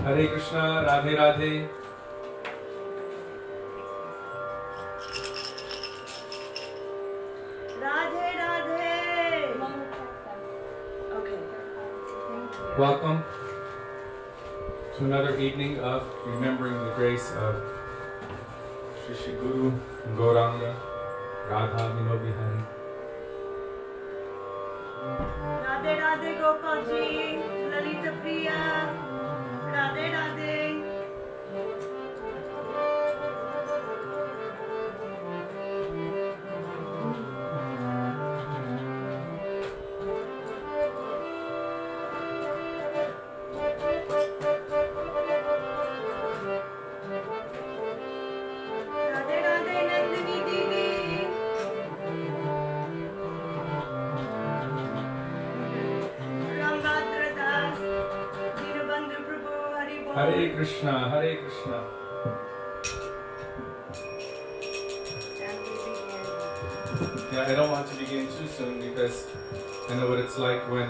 Hare Krishna, Radhe Radhe. Radhe Radhe. Okay. Welcome to another evening of remembering the grace of Sri Guru Gauranga Radha Vinobihari. Radhe Radhe Gopalji, Lalita Priya. Radhe Radhe. Radhe Radhe Nandini Didi. Rambhadra Das, Dinabandhu Prabhu, Hari Bol. Hare Krishna, Hare Krishna. And we begin. Yeah, I don't want to begin too soon because I know what it's like when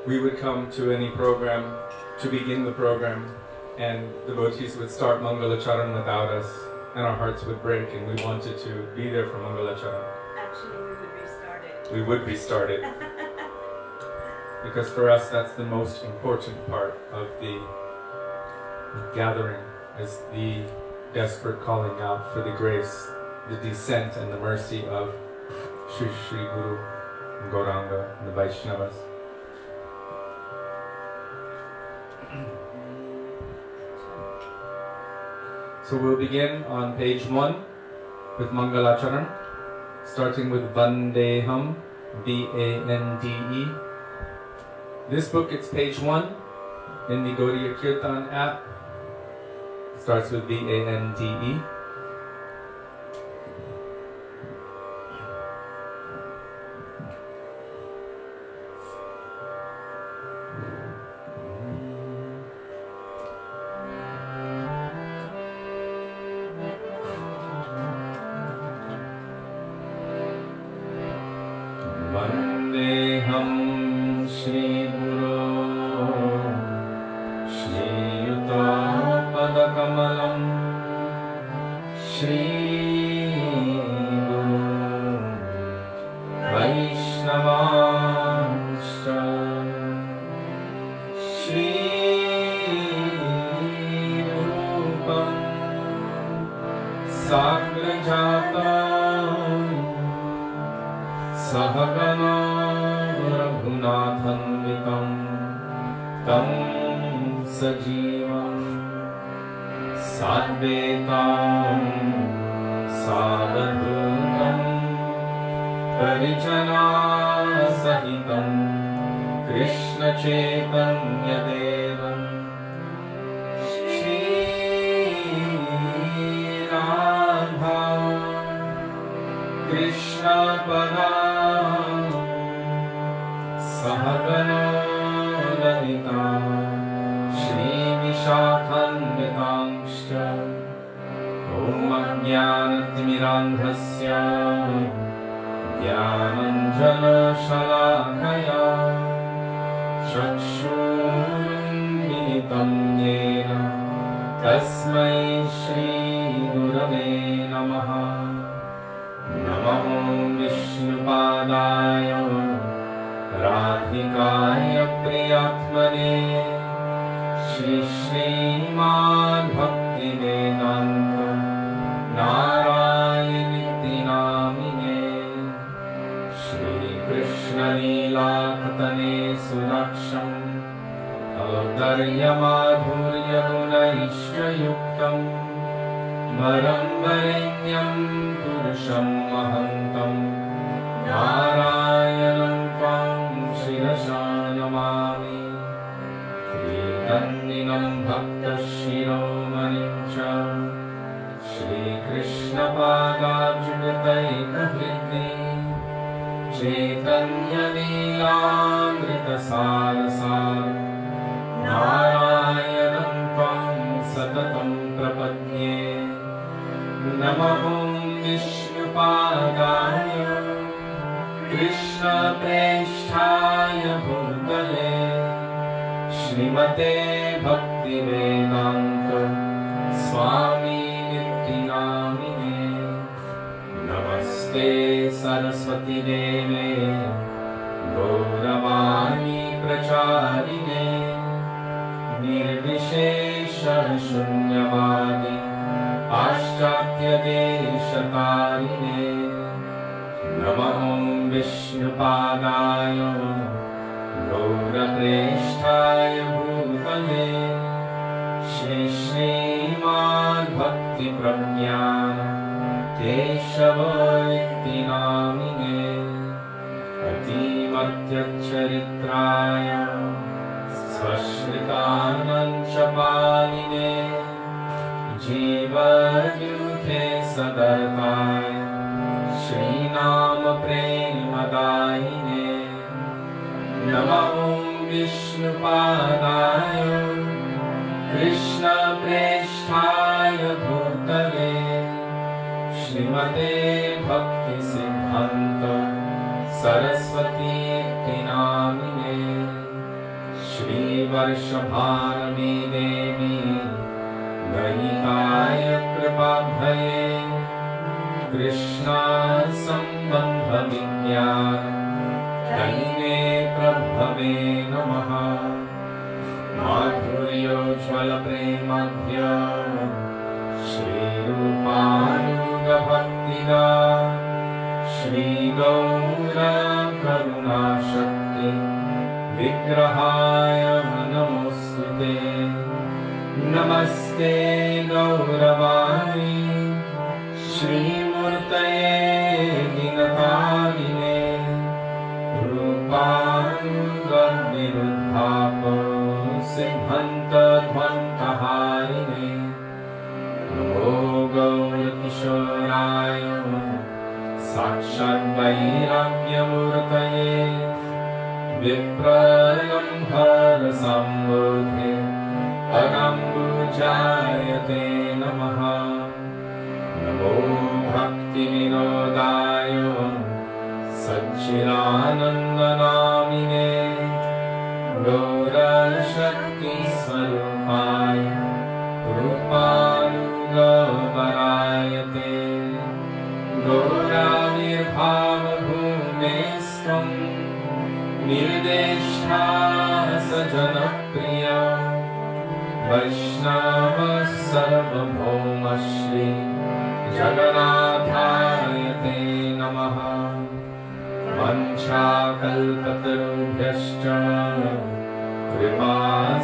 we would come to any program to begin the program and devotees would start Mangalacharan without us and our hearts would break and we wanted to be there for Mangalacharan. Actually, we would be started. We would be started because for us that's the most important part of the gathering is the desperate calling out for the grace, the descent and the mercy of Sri Guru Gauranga and the Vaisnavas. So we'll begin on page 1 with Mangalacharan, starting with Vandeham, V-A-N-D-E. This book, it's page 1 in the Gaudiya Kirtan app. Starts with V-A-N-D-E. Vandeham Shri Guru Shri Yuta Padakamalam Shri Guru Vaisnavanscha Shri Rupam Sagrajata Sahagana Raghunathanvitam Tam Sajivam Sadvetam Sadhutam Parijana Sahitam Krishna Chaitanya Devam Shri Radha Krishna Pada Sahagana Lalita Shri Vishakhanvitangscha Om Ajnanatimirandhasya Dhyananjana Shalakaya Chakshurunmilitam Yena Tasmai Shri Gurave Namaha Namo Vishnupadaya Radhikaya Priyatmane Shri Srimad Bhaktivedanta Narayani Namine Shri Krishna Leela Katane Suraksham Audarya Madhurya Gunaishya Yuktam Maram Varenyam Purusham Mahantam Narayanam Tvam Shirashanamami Kritanninam Bhakta Shiromanincha Shri Krishna Padajudataika Vritti Chaitanya Leelamrita Sarasar Narayanam Tvam Satatam Prapadye Namo Vishnupadaya Krishna Srimate Bhaktivedanta Swami Niti Namine Namaste Saraswati Deve Gauravani Pracharine Nirvishesha Shunyavadi Paschatya Deshatarine Namaham Vishnupadaya Gaurapreshthaya Bhutale Shri Srimad Bhakti Pragyana Keshavati Namine Atimatyacharitraya Svashritananchapaline Jivadyukhe Sadartaya Shri Nama Premadayine Namo Vishnupadaya Krishna Presthaya Bhutale Srimate Bhakti Siddhanta Saraswati Namine Shri Varshabharami Devi Gayikaya Kripabhaye Krishna Sambandha Vidyana Daine Prabhave Namaha Madhuryo Jvala Premadhya Shri Rupanuga Bhaktida Shri Gaura Karuna Shakti Vigrahaya Namostute Namaste Gauravani Shri Murtaye Dinatarine Rupanuga Niruddhapa Siddhanta Dhvantaharine Namo Gaura Kishoraya Sakshat Vairagya Murtaye Viprayambhara Sambodhe Agambujayate Namaha Namo Bhakti Vinodaya Satchidanandanamine Gaura Shakti Swarupaya Rupanuga Varayate Gaura Nirbhava Bhumestam Nirdeshta Sajanapriya Vaisnava Sarvabhauma Shri Jaganathayate Namaha Vancha Kalpatarubhyascha Kripa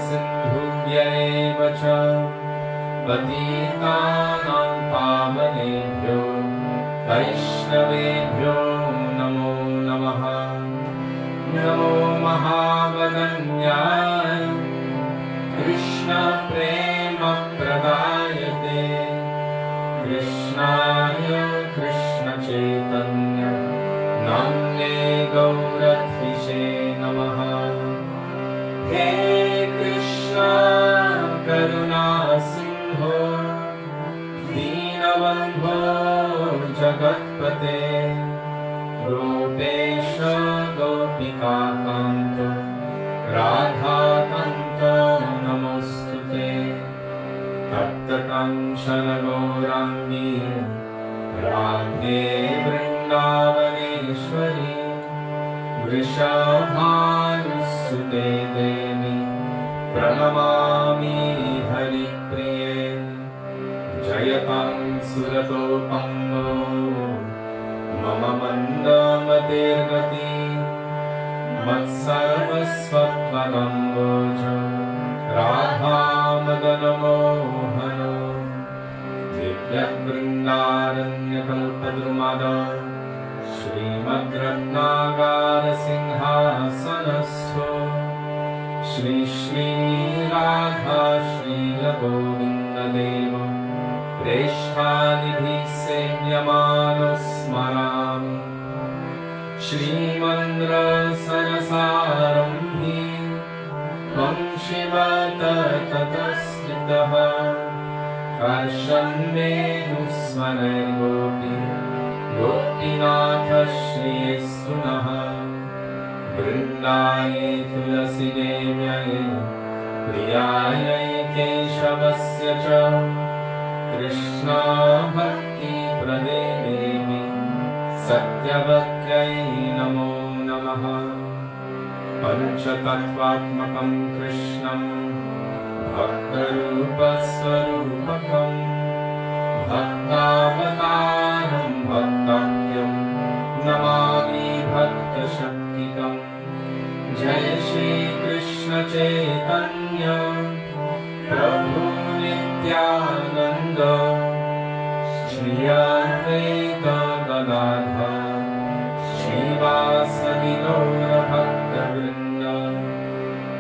Sindhubhya Cha Patitanam Pavanebhyo Vaishnavebhyo Namo Namaha Namo Mahavadanyaya Krishna Prema Pradayate Krishnaya Krishna Chaitanya Namne Gaurathishe Namaha He Krishna Karuna Sindho Dinabandho Jagatpate Rupesha Gopika Kanto Radha Kanto Namostute Tapta Kanchana Gaurangi Radhe Vrindavaneshwari Vrishabhanusute Devi Pranamami Haripriye Jayatam Suratopambo Mama Mandamatirgati Matsarvasvatvagamboja Radha Madana Mohano Divya Vrindaranya Kalpadrumada Srimad Ratnagara Sinhasanastho Shri Shri Radha Srila Govinda Deva Presthadibhi Sevyamano Smarami Shrimandra Sarasaramhi Vam Shivata Tatasritaha Karshan Venusvanar Gopi Gopinatha Shri Estunaha Vrindaye Tulasi Devyaye प्रियायै केशवस्य च कृष्णा भक्ति प्रदे देवी सत्यवत्यै नमो नमः। पंचतत्त्वात्मकं कृष्णं भक्तरूपस्वरूपकं भक्तावतारं भक्ताख्यं नमामि भक्तशक्तिकम्। जय श्री कृष्ण चैतन्य प्रभु नित्यानंद श्री अद्वैत गदाधर श्रीवासदि गौर भक्तवृंद।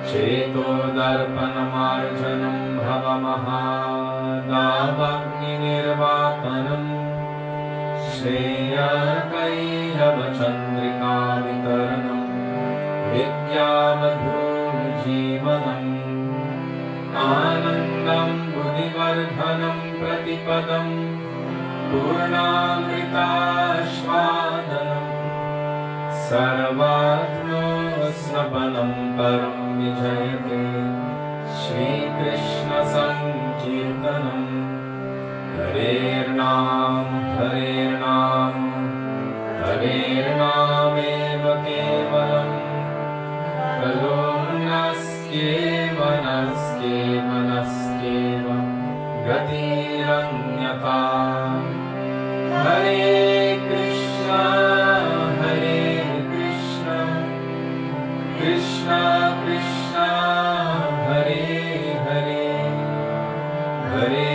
चेतोदर्पणमार्जनं भवमहादावाग्निर्वापनम् श्रेयकैरवचन्द्रिकावितरणम् विद्यावधूजीवनम् आनन्दं बुद्धिवर्धनं प्रतिपदं पूर्णामृतास्वादनम् सर्वात्मस्नपनं परं विजयते श्रीकृष्णसङ्कीर्तनम्। हरेर्नाम हरेर्नाम हरेर्नामेव केवलम् खलु नस्त्येव नस्त्येव नस्त्येव गतिरन्यथा। हरे Krishna Krishna Krishna Hare Hare Hare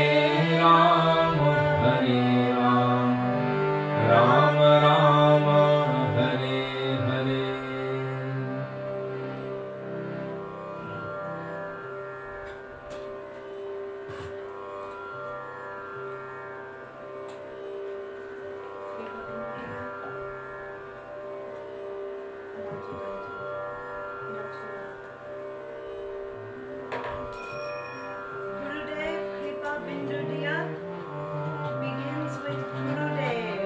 Ram Ram Ram Hare Hare. Gurudev Kripa Bindudiya begins with Gurudev.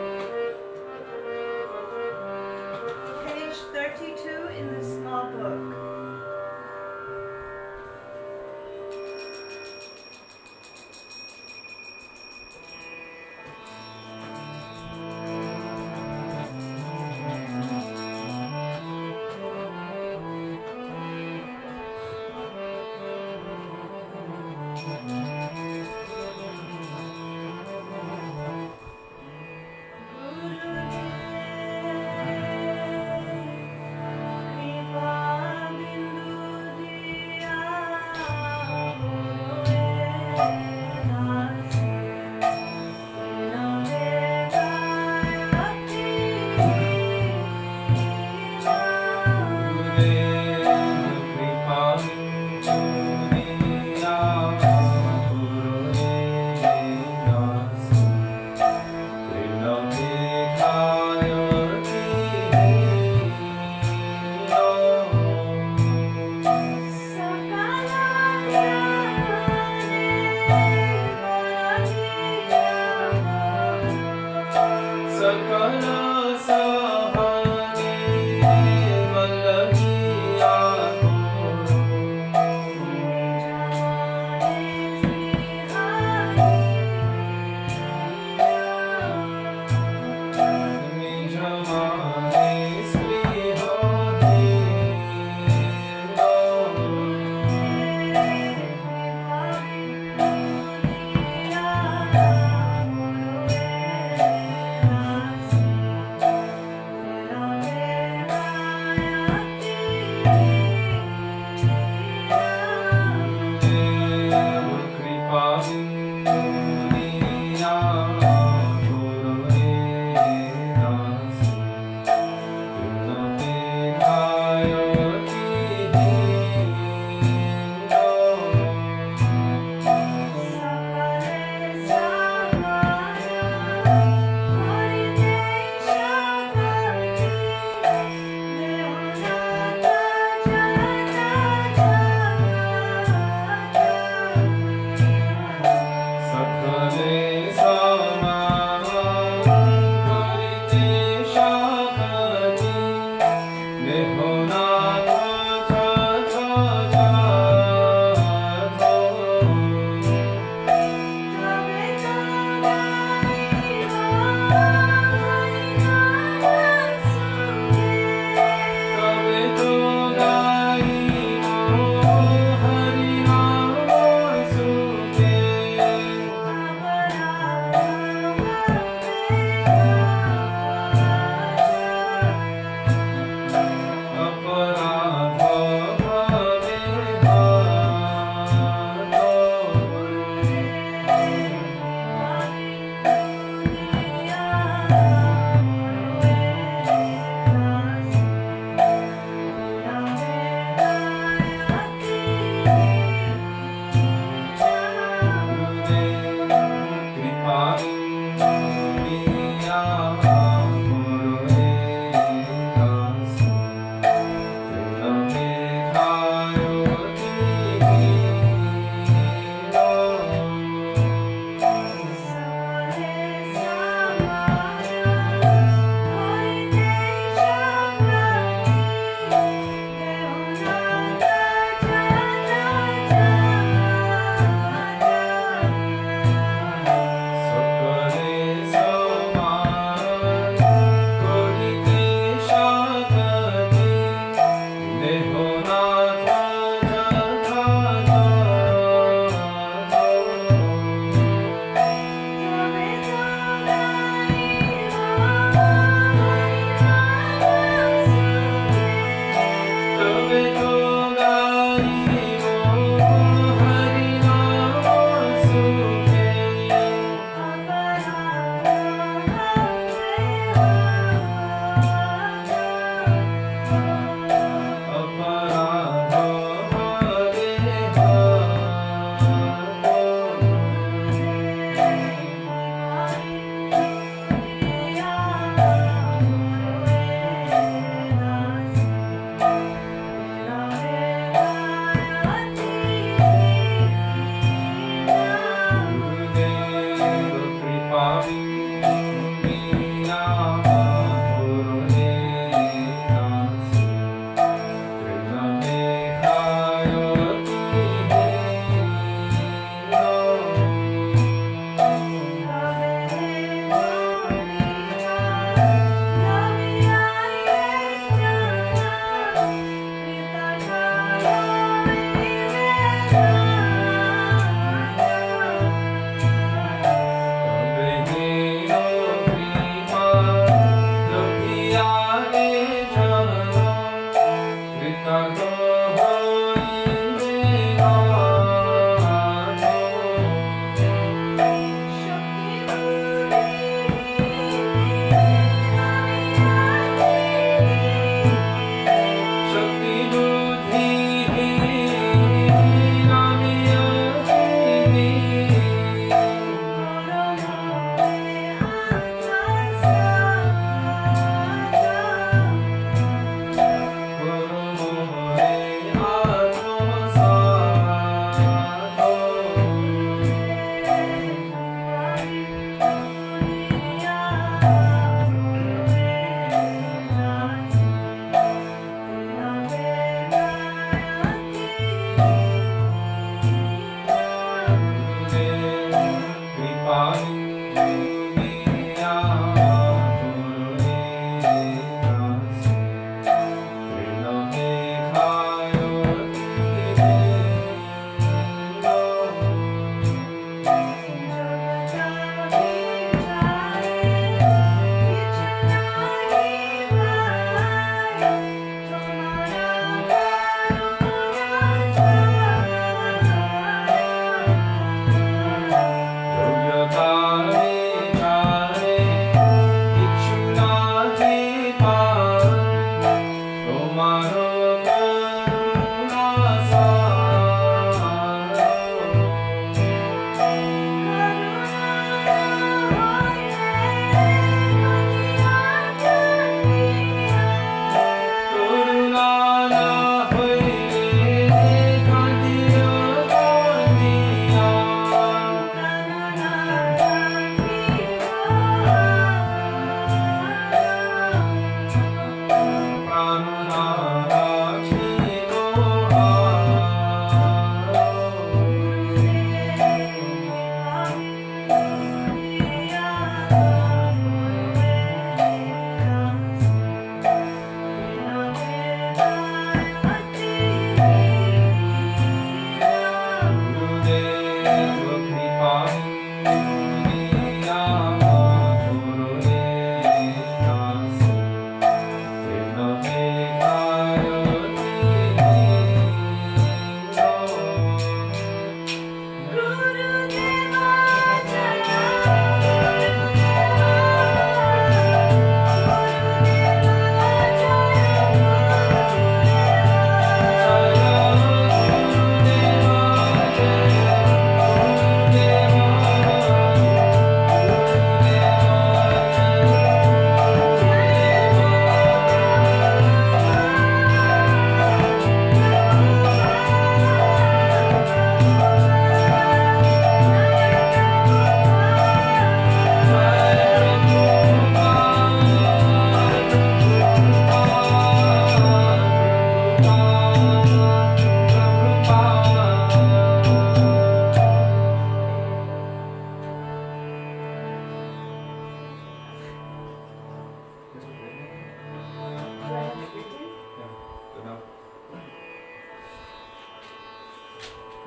Page 32 in the small book.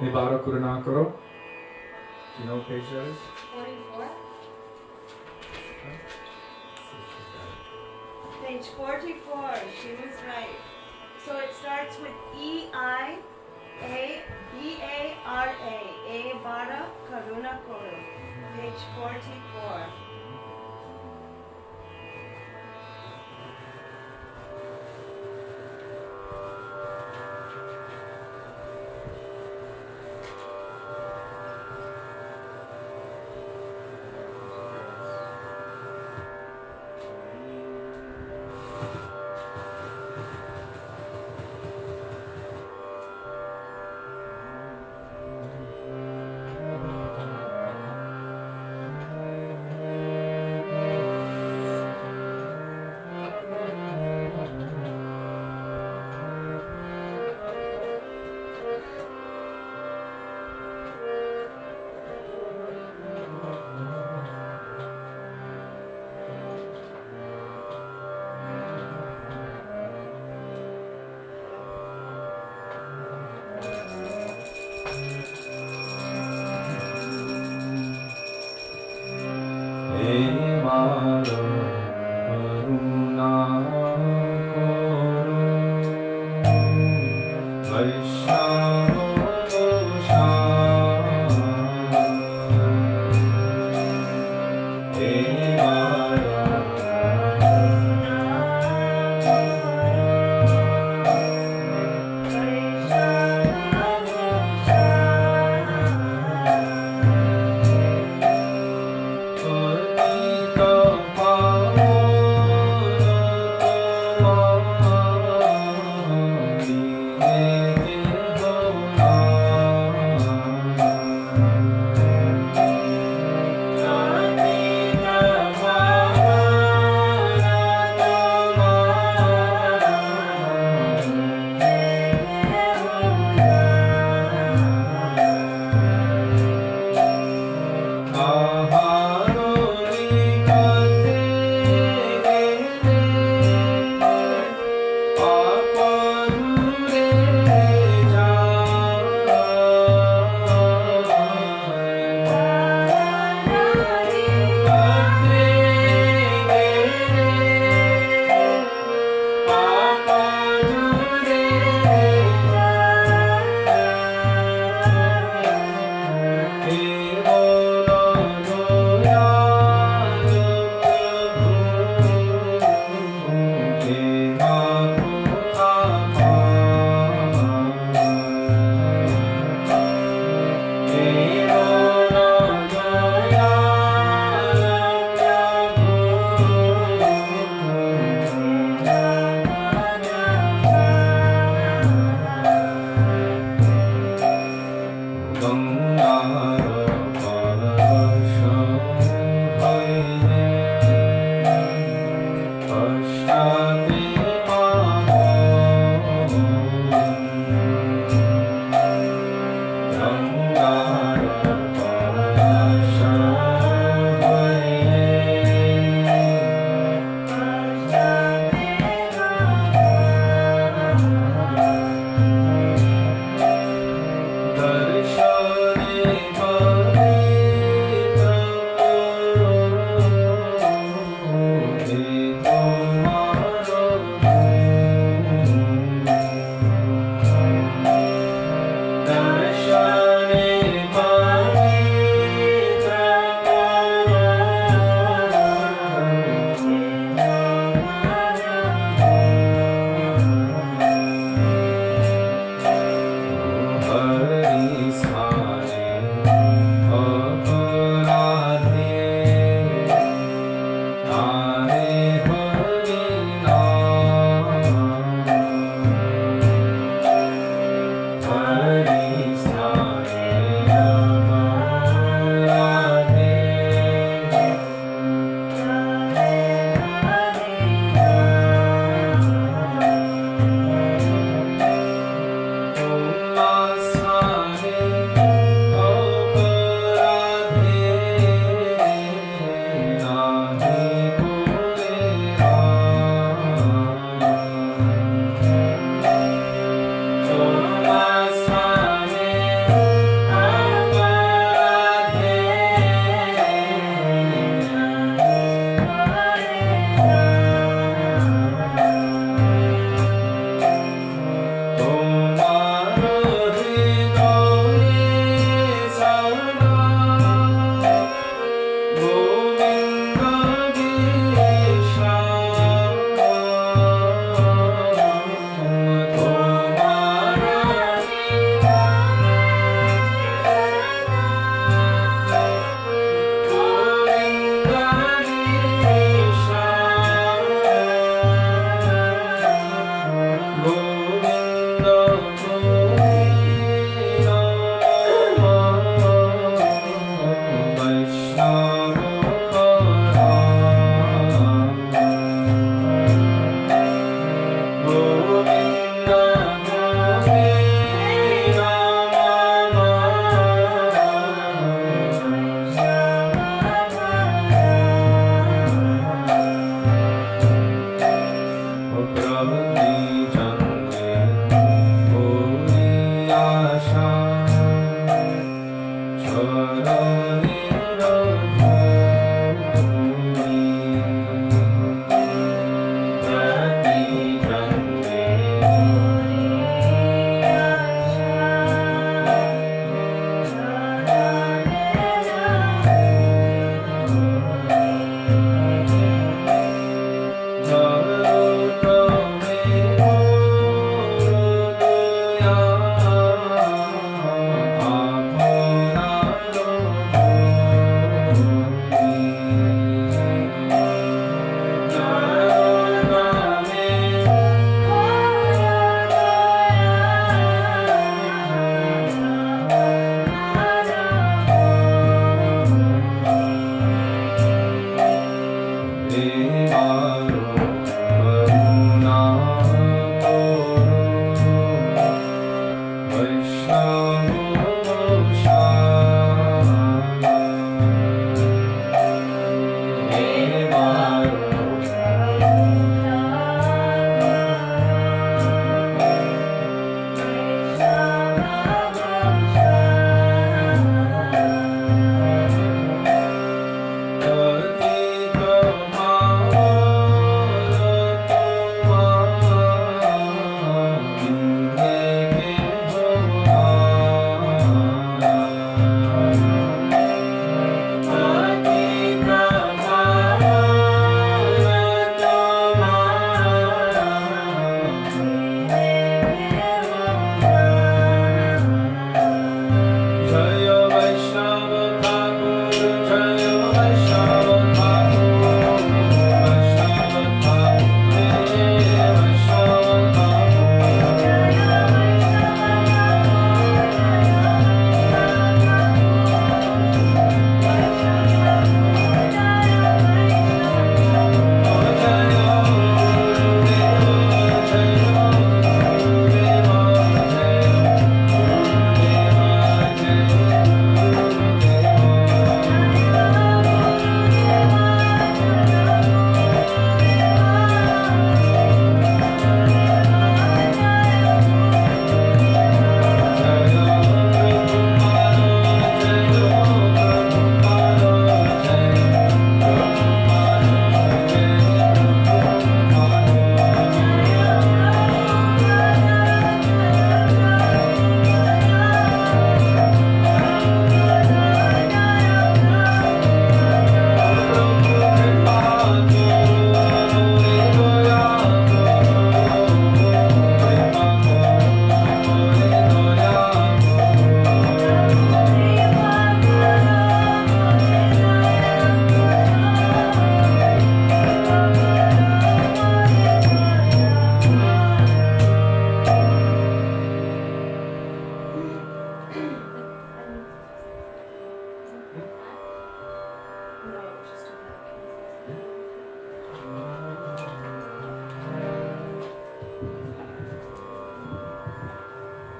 Nibara Kurana Karo. Do you know what page that is? 44. Page 44. She was right. So it starts with E-I-A-B-A-R-A. E-Bara Karuna Koro. Page 44.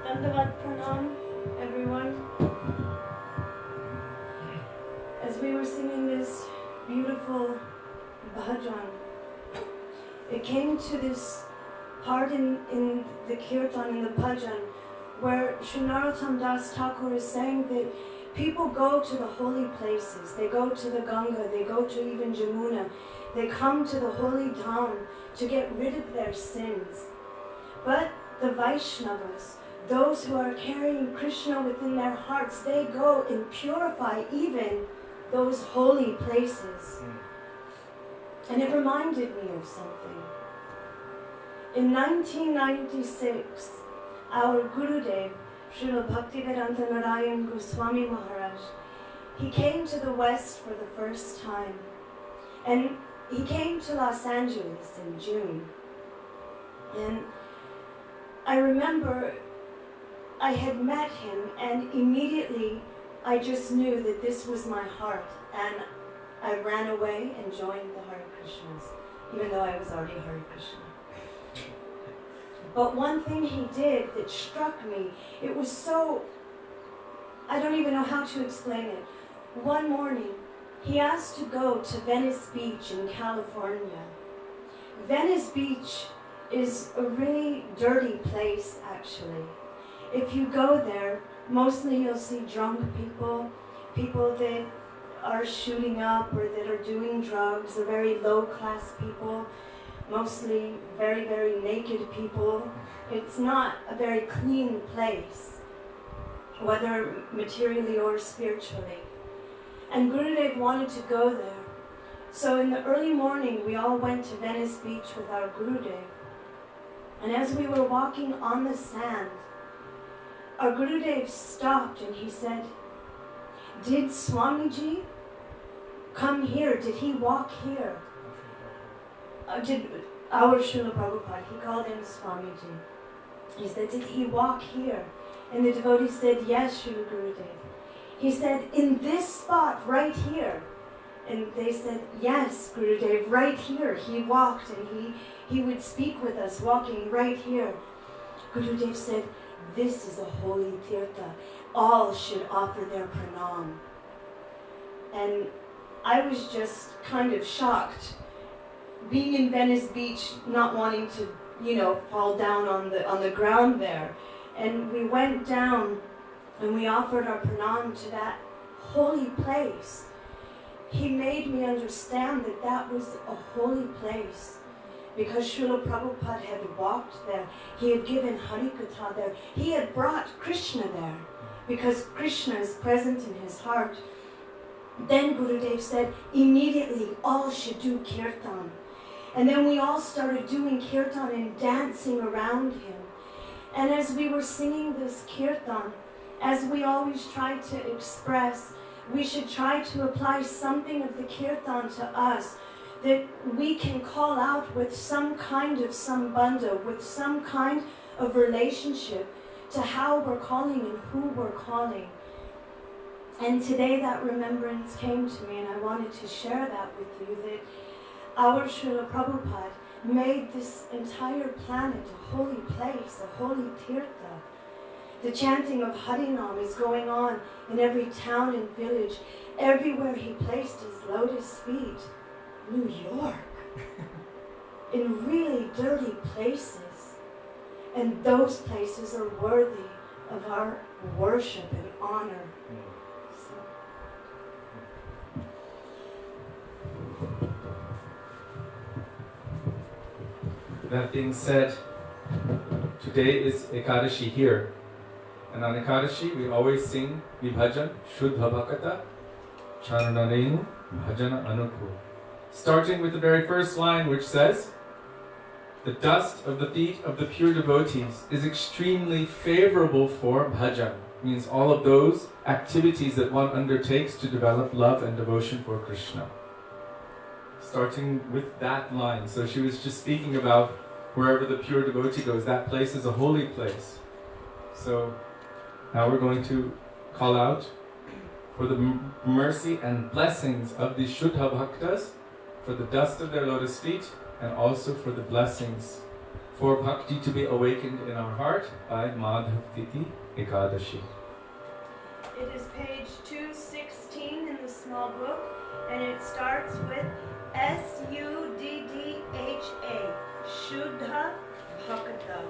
Dandavat Pranam, everyone. As we were singing this beautiful bhajan, it came to this part in the kirtan, in the bhajan, where Sri Narottam Das Thakur is saying that people go to the holy places, they go to the Ganga, they go to even Jamuna, they come to the holy Dham to get rid of their sins. But the Vaishnavas, those who are carrying Krishna within their hearts, they go and purify even those holy places. And it reminded me of something. In 1996, our Gurudev, Srila Bhaktivedanta Narayan Goswami Maharaj, he came to the West for the first time. And he came to Los Angeles in June. And I remember I had met him, and immediately I just knew that this was my heart. And I ran away and joined the Hare Krishnas, even though I was already Hare Krishna. But one thing he did that struck me, it was so, I don't even know how to explain it. One morning, he asked to go to Venice Beach in California. Venice Beach is a really dirty place, actually. If you go there, mostly you'll see drunk people, people that are shooting up or that are doing drugs, or very low-class people, mostly very, very naked people. It's not a very clean place, whether materially or spiritually. And Gurudev wanted to go there. So in the early morning, we all went to Venice Beach with our Gurudev. And as we were walking on the sand, our Gurudev stopped and he said, "Did Swamiji come here? Did he walk here?" Did our Srila Prabhupada, he called him Swamiji. He said, "Did he walk here?" And the devotee said, "Yes, Srila Gurudev." He said, "In this spot, right here." And they said, "Yes, Gurudev, right here. He walked and he would speak with us walking right here." Gurudev said, "This is a holy tirtha. All should offer their pranam." And I was just kind of shocked. Being in Venice Beach, not wanting to, fall down on the ground there. And we went down and we offered our pranam to that holy place. He made me understand that that was a holy place because Srila Prabhupada had walked there. He had given Harikatha there. He had brought Krishna there because Krishna is present in his heart. Then Gurudev said, immediately all should do kirtan. And then we all started doing kirtan and dancing around him. And as we were singing this kirtan, as we always try to express, we should try to apply something of the kirtan to us that we can call out with some kind of sambandha, with some kind of relationship to how we're calling and who we're calling. And today that remembrance came to me, and I wanted to share that with you, that our Srila Prabhupada made this entire planet a holy place, a holy tirtha. The chanting of Harinam is going on in every town and village. Everywhere he placed his lotus feet. New York. In really dirty places. And those places are worthy of our worship and honor. That being said, today is Ekadashi here. And on Ekadashi, we always sing Vibhajan, Shuddha Bhakata, Charanarenu, Bhajana Anuku. Starting with the very first line, which says, the dust of the feet of the pure devotees is extremely favorable for bhajan. Means all of those activities that one undertakes to develop love and devotion for Krishna. Starting with that line. So she was just speaking about wherever the pure devotee goes, that place is a holy place. So now we're going to call out for the mercy and blessings of the Shuddha Bhaktas, for the dust of their lotus feet, and also for the blessings for bhakti to be awakened in our heart by Madhav Titi Ekadashi. It is page 216 in the small book, and it starts with S-U-D-D-H-A, Shuddha Bhakata.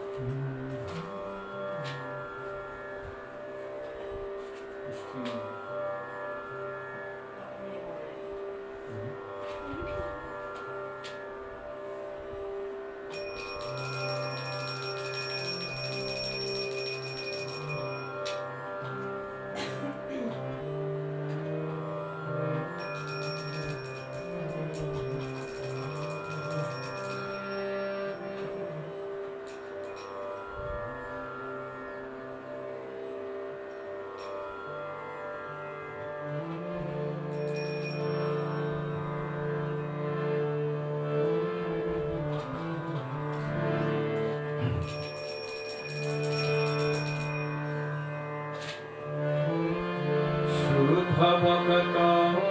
Bhagavatamrita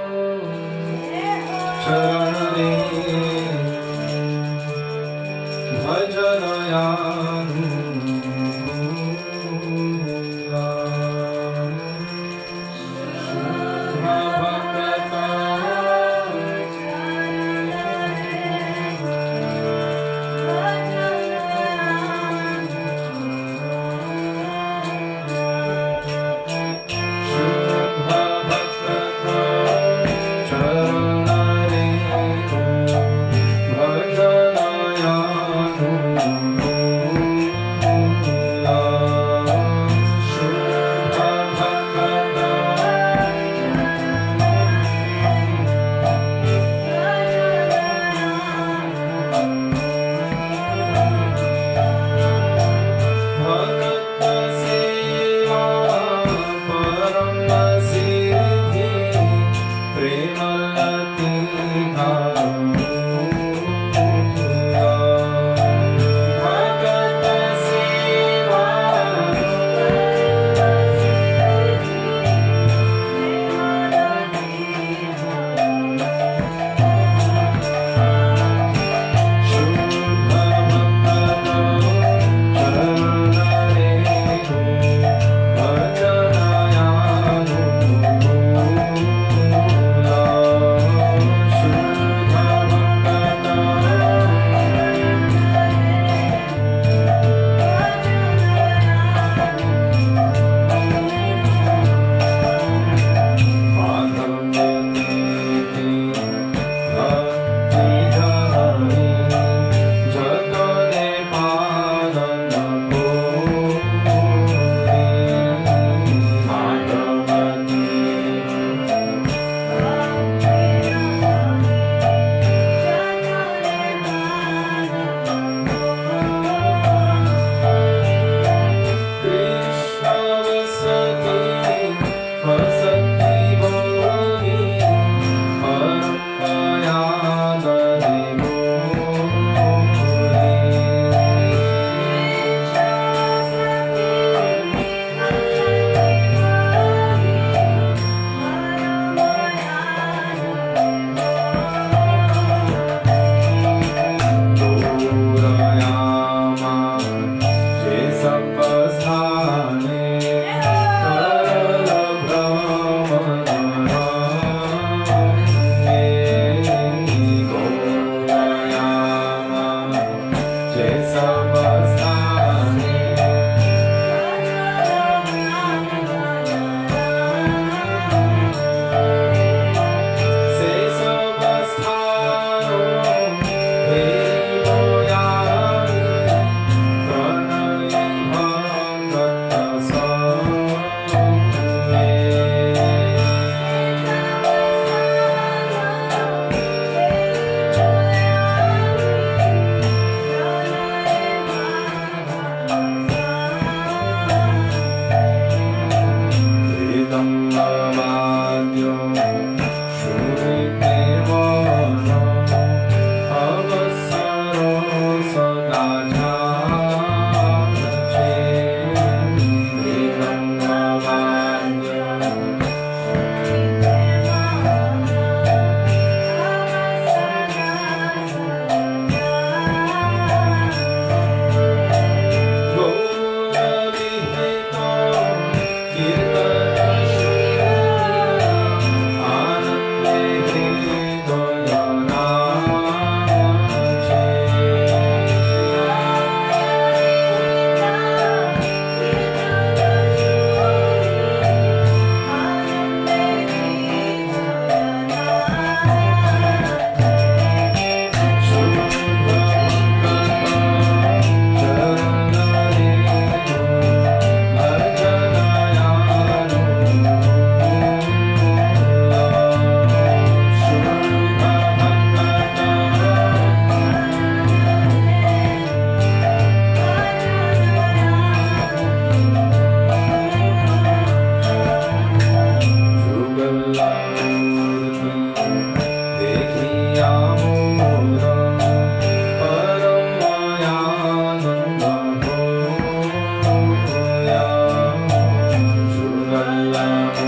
Bhaktivedanta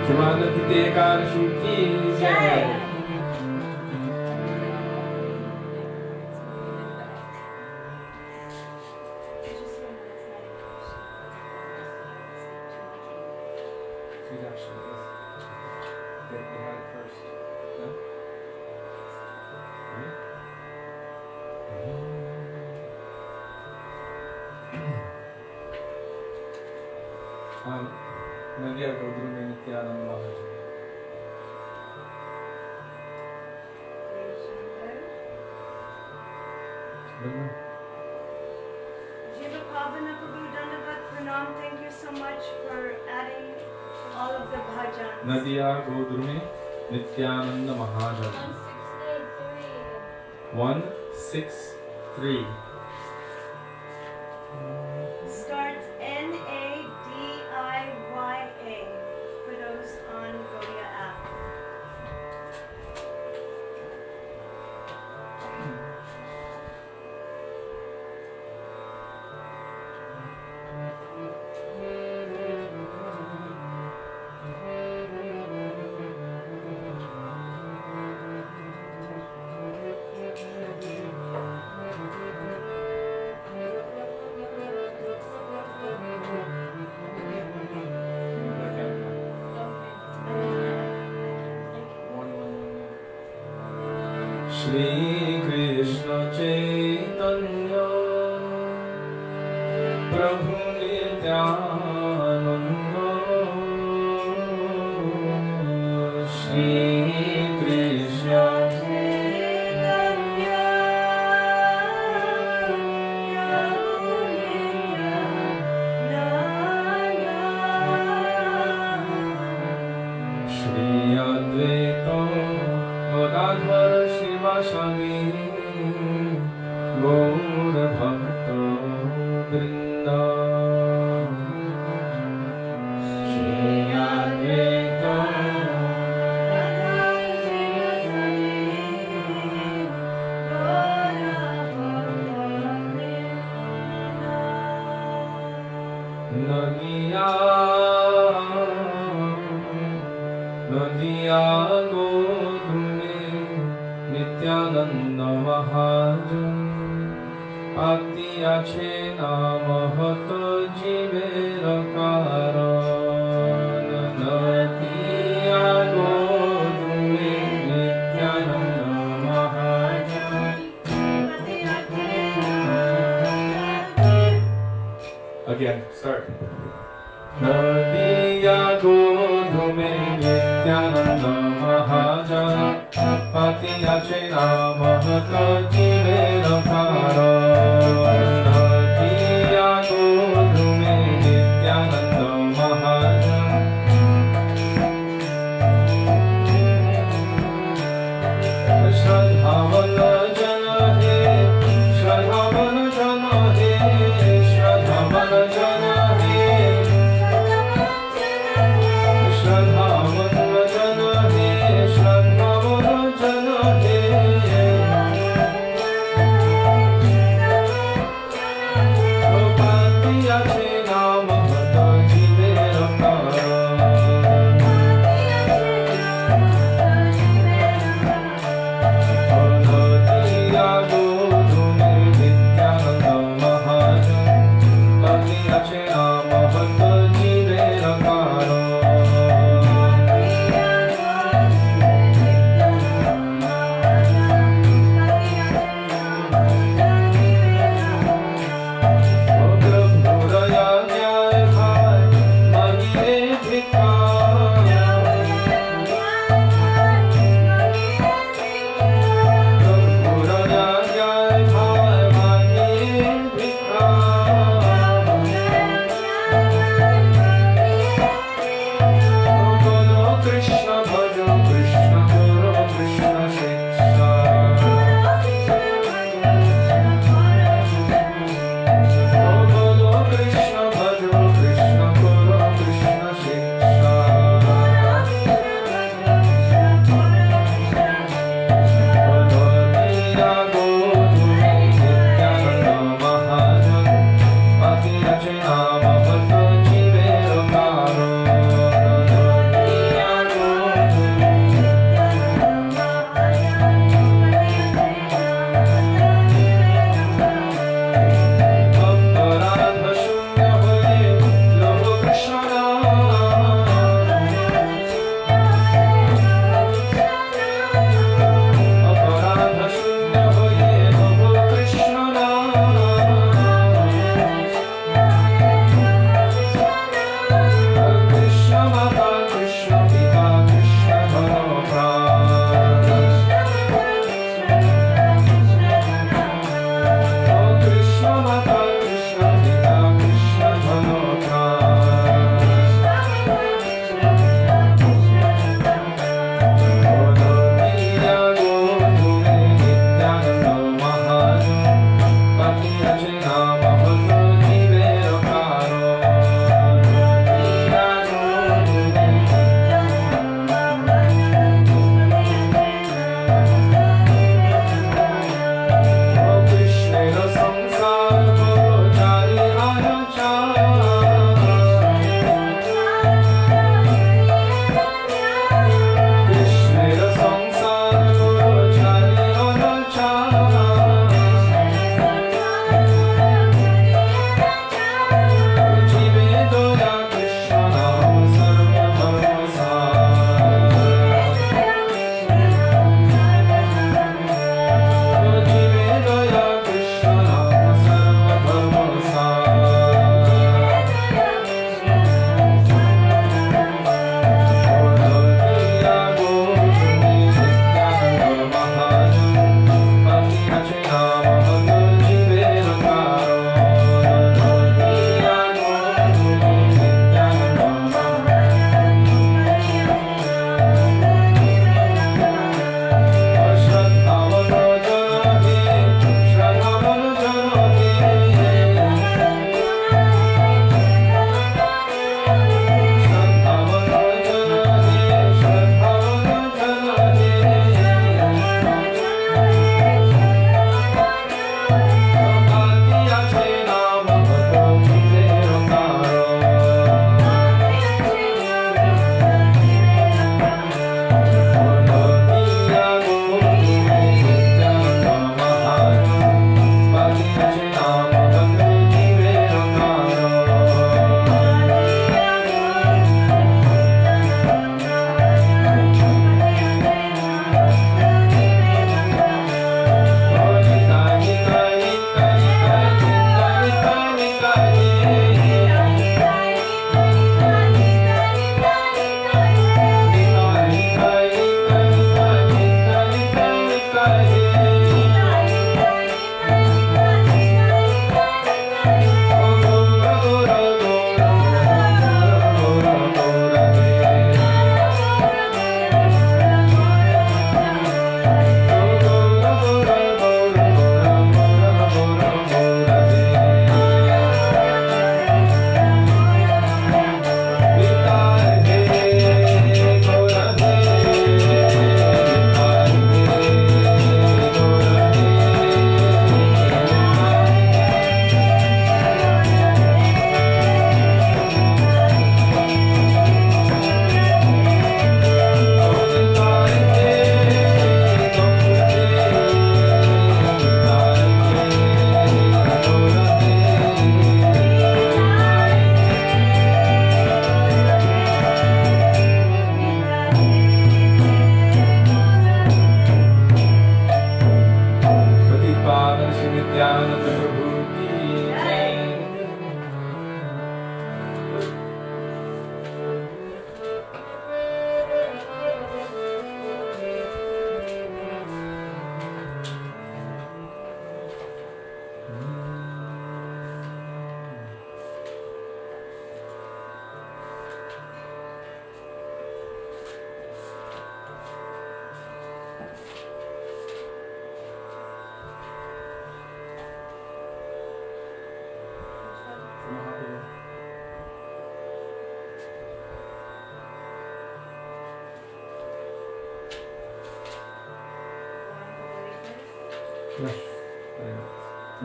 Shivanati Ekadashi ki jai. Nadiya Guru में नित्यानंद महाराज Jiva Pavana Prabhu Dandavat Pranam, thank you so much for adding all of the bhajans. नदिया गोद्रु में नित्यानंद महाराज 163 Starts Nadiya for those on Gaudiya app. Shri Krishna Chaitanya Prabhu Nityananda Shri Krishna Chaitanya Prabhu Nityananda Shri Advaita Gadadhar Shivasani Gaur Bhakta Vrinda Shri Advaita Nadiya Nadiya Nityananda Mahajan Ati Ache Namahat Jivera Karan Nadiya Godume Nityananda Mahajan Again, start. Nadiya Godume Nityananda Mahajan Pati Ache Namahata Jivera Karan Nadiya Godume Nityananda Mahajan Shradhavana Jana He Shradhavana Jana He Shradhavana Jana He Shradhavana Jana He Shradhavana Jana He Pati Ache Namahata Jivera Karan Nadiya Godume Nityananda Mahajan Pati Ache Namahata Jivera Karan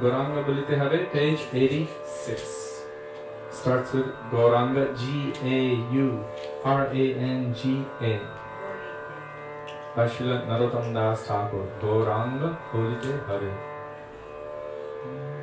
Gauranga bolite habe, page 86. Starts with Gauranga, G-A-U-R-A-N-G-A. By Srila Narottam Das Thakur. Gauranga bolite habe. Bye.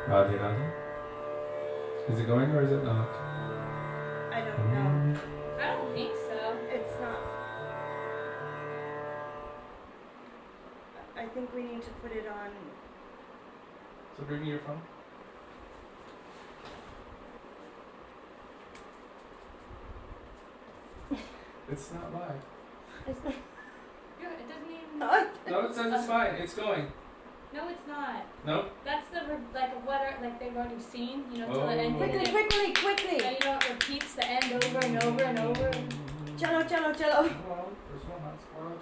Radhe Radhe. Is it going or is it not? I don't know. I don't think so. It's not. I think we need to put it on. So bring me your phone. It's not live. Yeah, it doesn't even. No, it says it's fine. It's going. No, it's not. No? That's the like they've already seen, you know, till Oh. the end. Quickly! And you know, it repeats the end over and over and over. Cello. Well, there's no hotspot.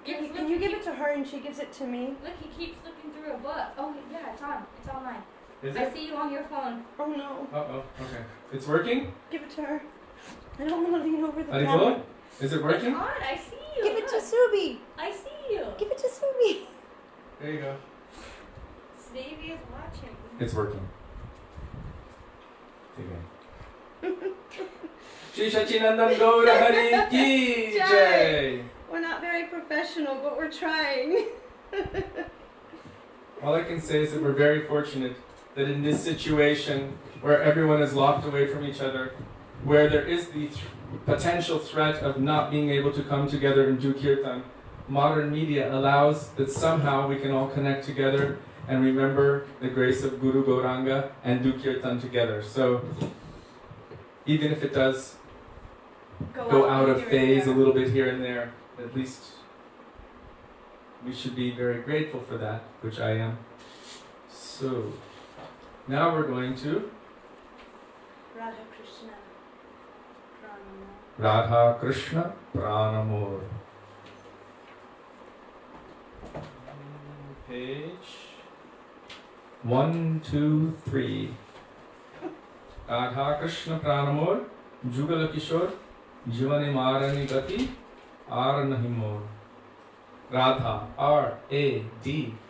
Can you give it to her and she gives it to me? Look, he keeps looking through a book. Oh, yeah, it's on. It's online. Is I it? see you on your phone. Oh no. Uh-oh. Okay. It's working? Give it to her. I don't want to lean over the Haribol? camera. Is it It's working? on. I see you. Give it to Look. Subi. I see you. Give it to Subi. There you go. Sudevi is watching. It's working. Okay. Shri Sachinandan Gaura Hari Ki Jai! We're not very professional, but we're trying. All I can say is that we're very fortunate that in this situation where everyone is locked away from each other, where there is the potential threat of not being able to come together and do kirtan, modern media allows that somehow we can all connect together and remember the grace of Guru Gauranga and do kirtan together. So even if it does go out of phase a little bit here and there, at least we should be very grateful for that, which I am. So now we're going to Radha Krishna. Pranamo. Radha Krishna Pranamur. Page 1, 2, 3. Radha Krishna Pranamur, Jugala Kishor, Jivani Marani Gati, Ar Nahimor. Radha, R-A-D-H-A.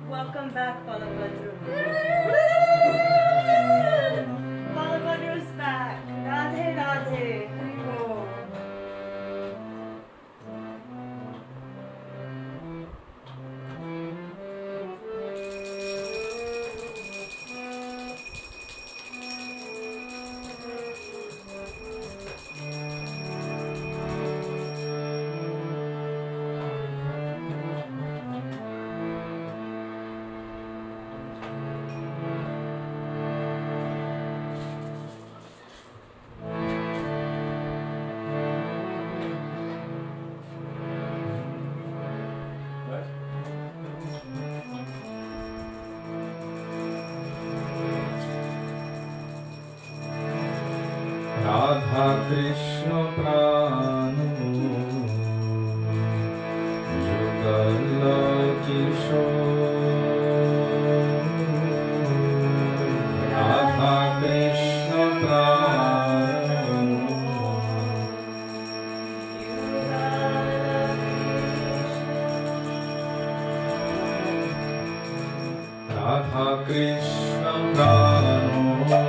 Welcome back, Balabhadra. Balabhadra's back. Radhe Radhe. Haribol. Radha Krishna Pranamur, Jugala Kishor. Radha Krishna Pranamur, Radha Krishna Pranamur.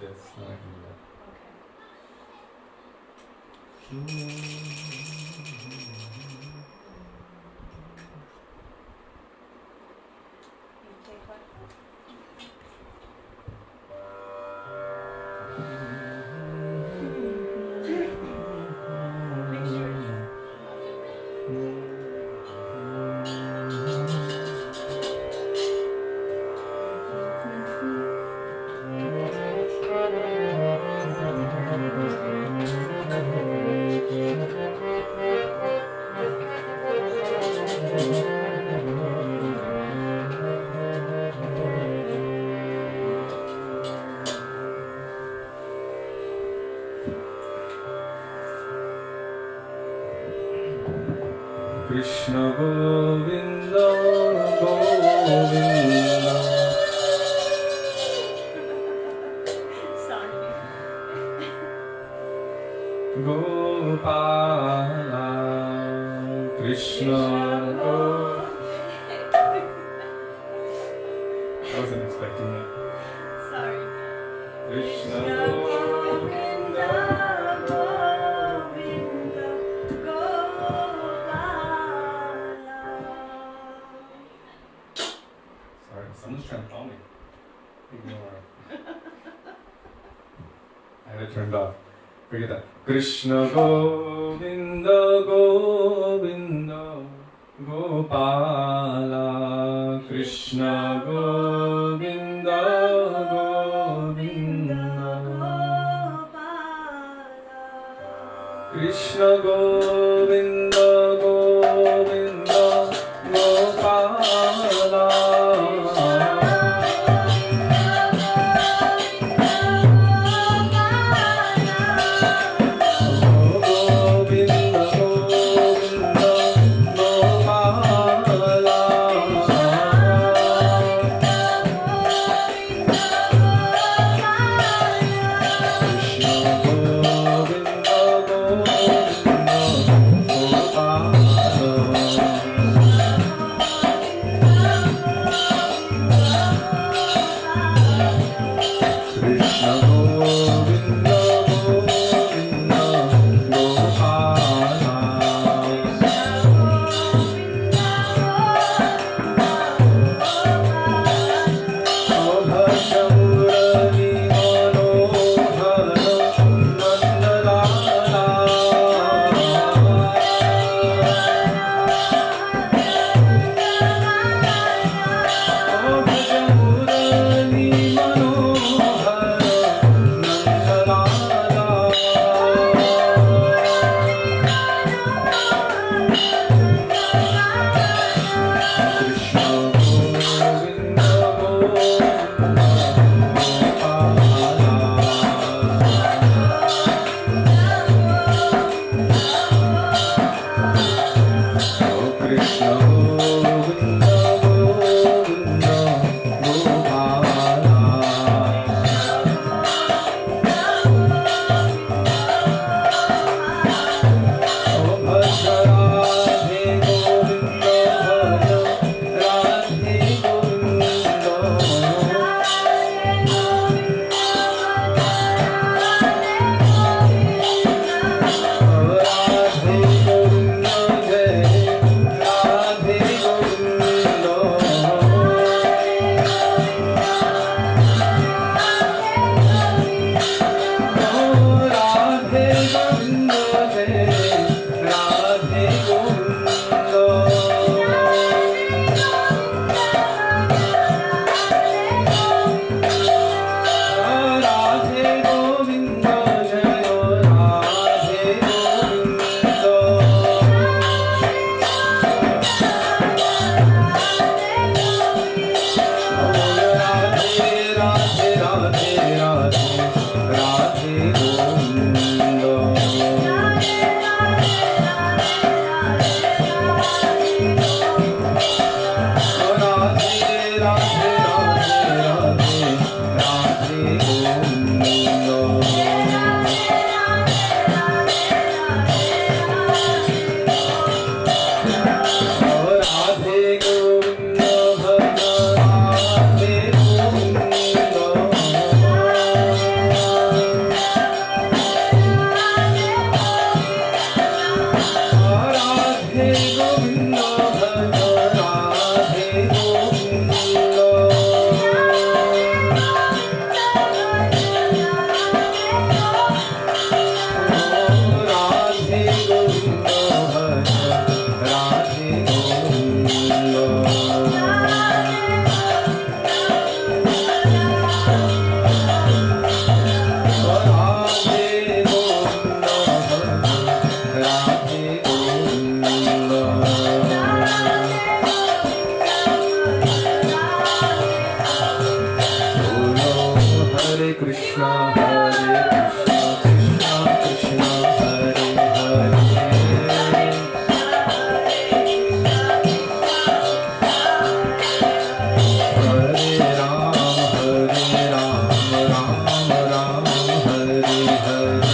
with this. Then I can do that. You take what? Make sure it's Krishna Govinda Govinda sorry. Gopala Krishna I wasn't expecting that. Sorry. Krishna Govinda, Govinda, Gopala. Sorry, someone's trying to call me. Ignore. I had it turned off. Forget that. Krishna Govinda Govinda Gopala Krishna Govinda Govinda Krishna Govinda Govinda Gopala Krishna Krishna, Hare Krishna, Krishna Krishna, Hare Hare. Hare Ram, Ram Ram, Hare Hare. Hare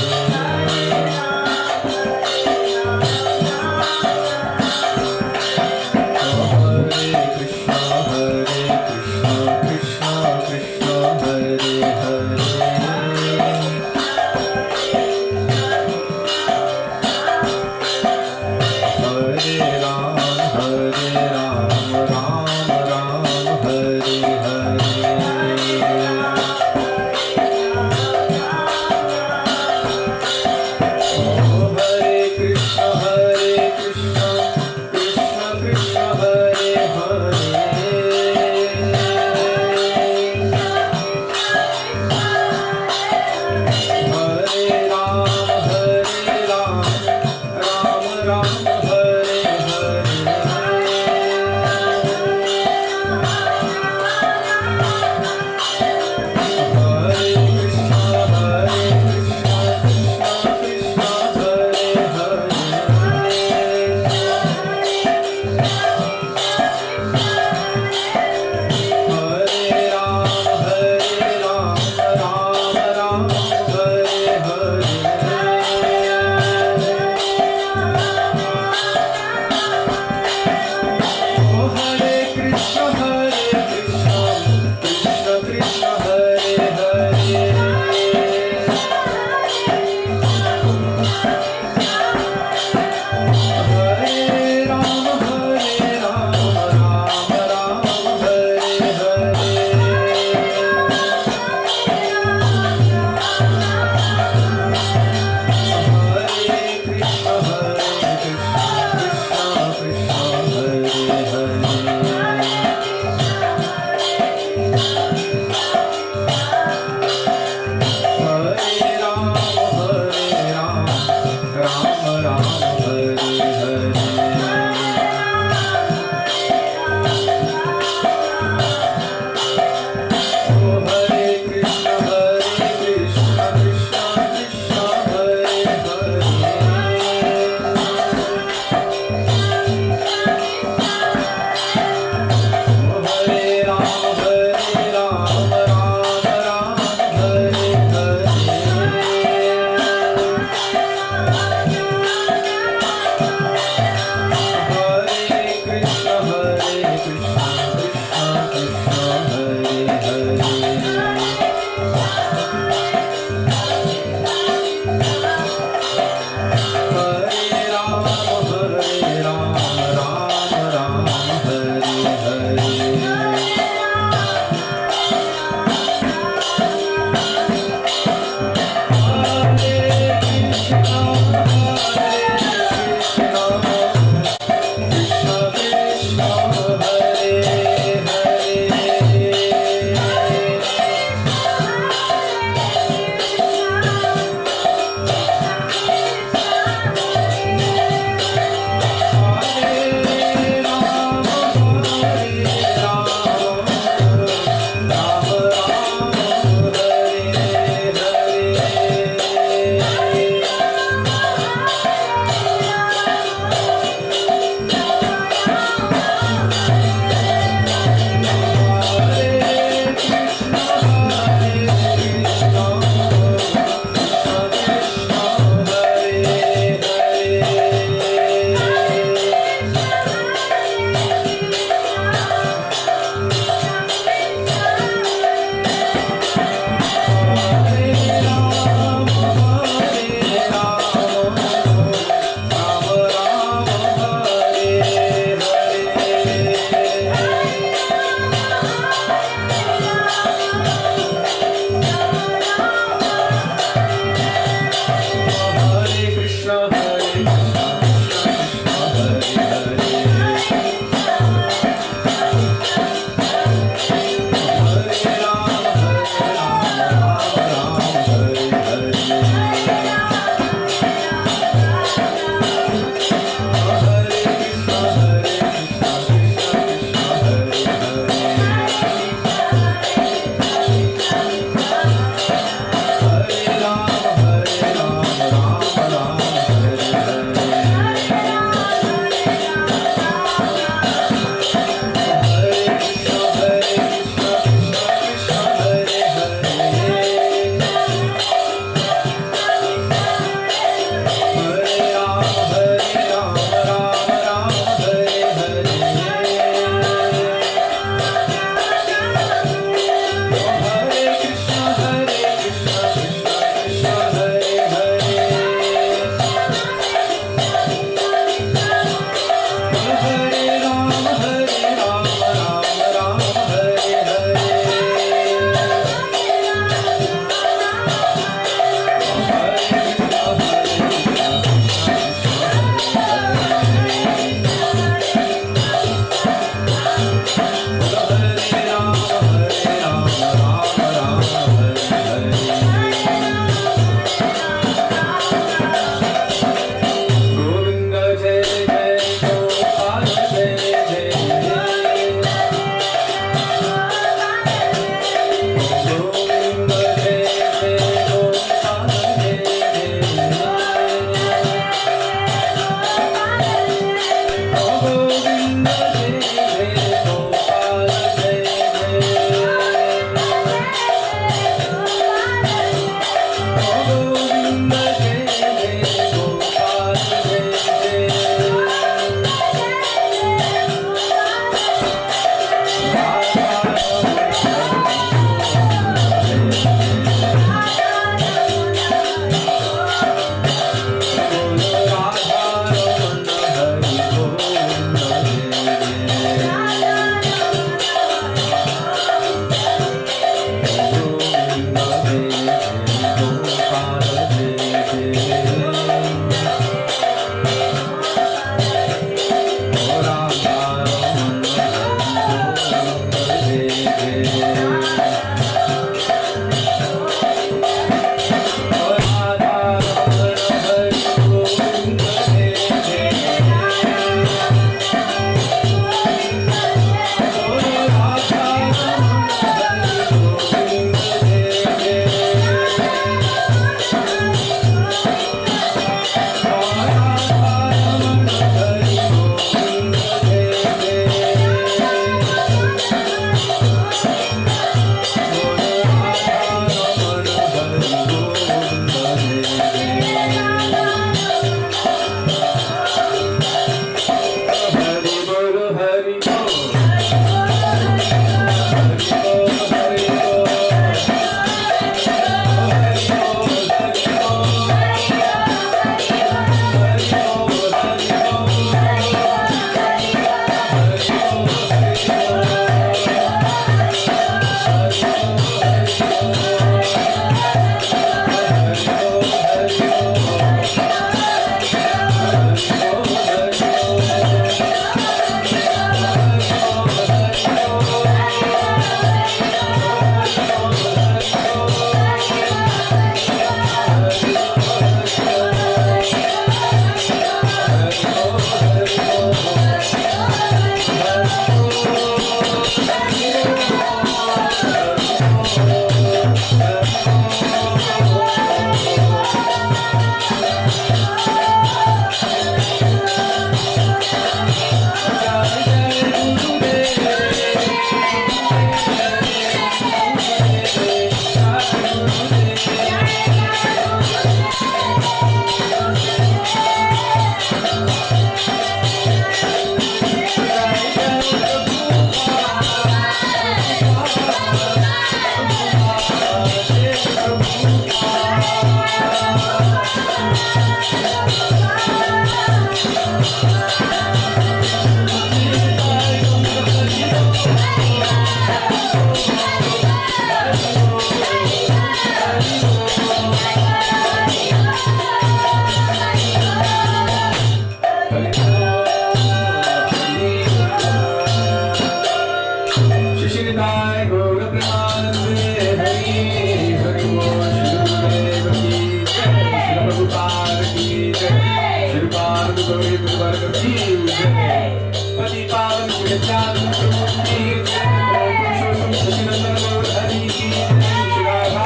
Guruvarga ki jai. Pati pavan Jagatan Prabhu ki jai. Purushottam Sachidananda Gaur Hari ki jai. Shri Radha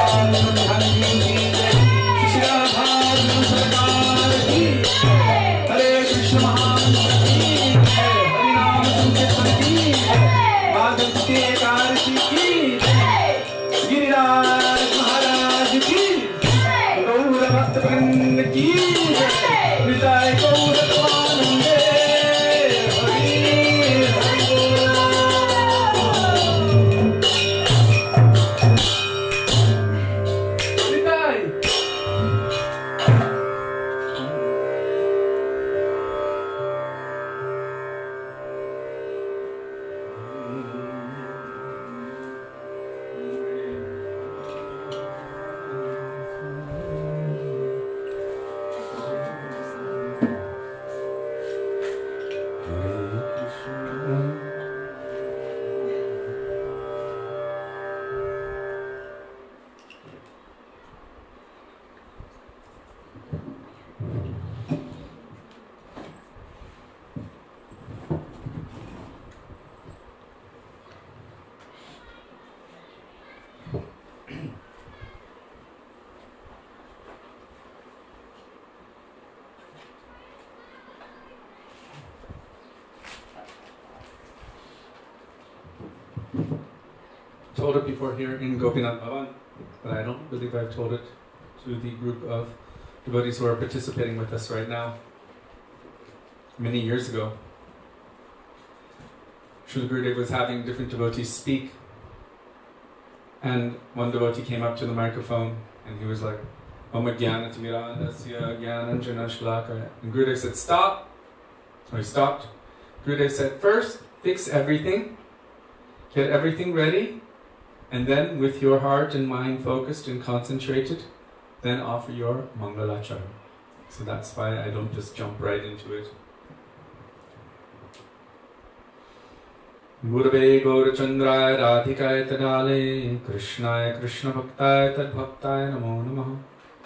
Hari ki jai. Shri Radha Sarkar ki jai. Hare Krishna Mahamantra ki jai. Hari Naam Sankirtan ki jai. Madhav ke Karshi ki jai. Giriraj Maharaj ki jai. Gaur Bhaktivinoda ki jai. Hridaya Gaur Atmanande Hari Hari Hridaya. Told it before here in Gopinath Bhavan, but I don't believe I've told it to the group of devotees who are participating with us right now. Many years ago, Srila Gurudev was having different devotees speak, and one devotee came up to the microphone and he was like, Om Jnana Timirandasya Jnananjana Shlakaya. And Gurudev said, stop. So he stopped. Gurudev said, first, fix everything, get everything ready, and then with your heart and mind focused and concentrated, then offer your Mangalachara. So that's why I don't just jump right into it. Gurave Gaurachandraya Radhikaya Tadale Krishnaya Krishna Bhaktaya Tad Bhaktaya Namo Namaha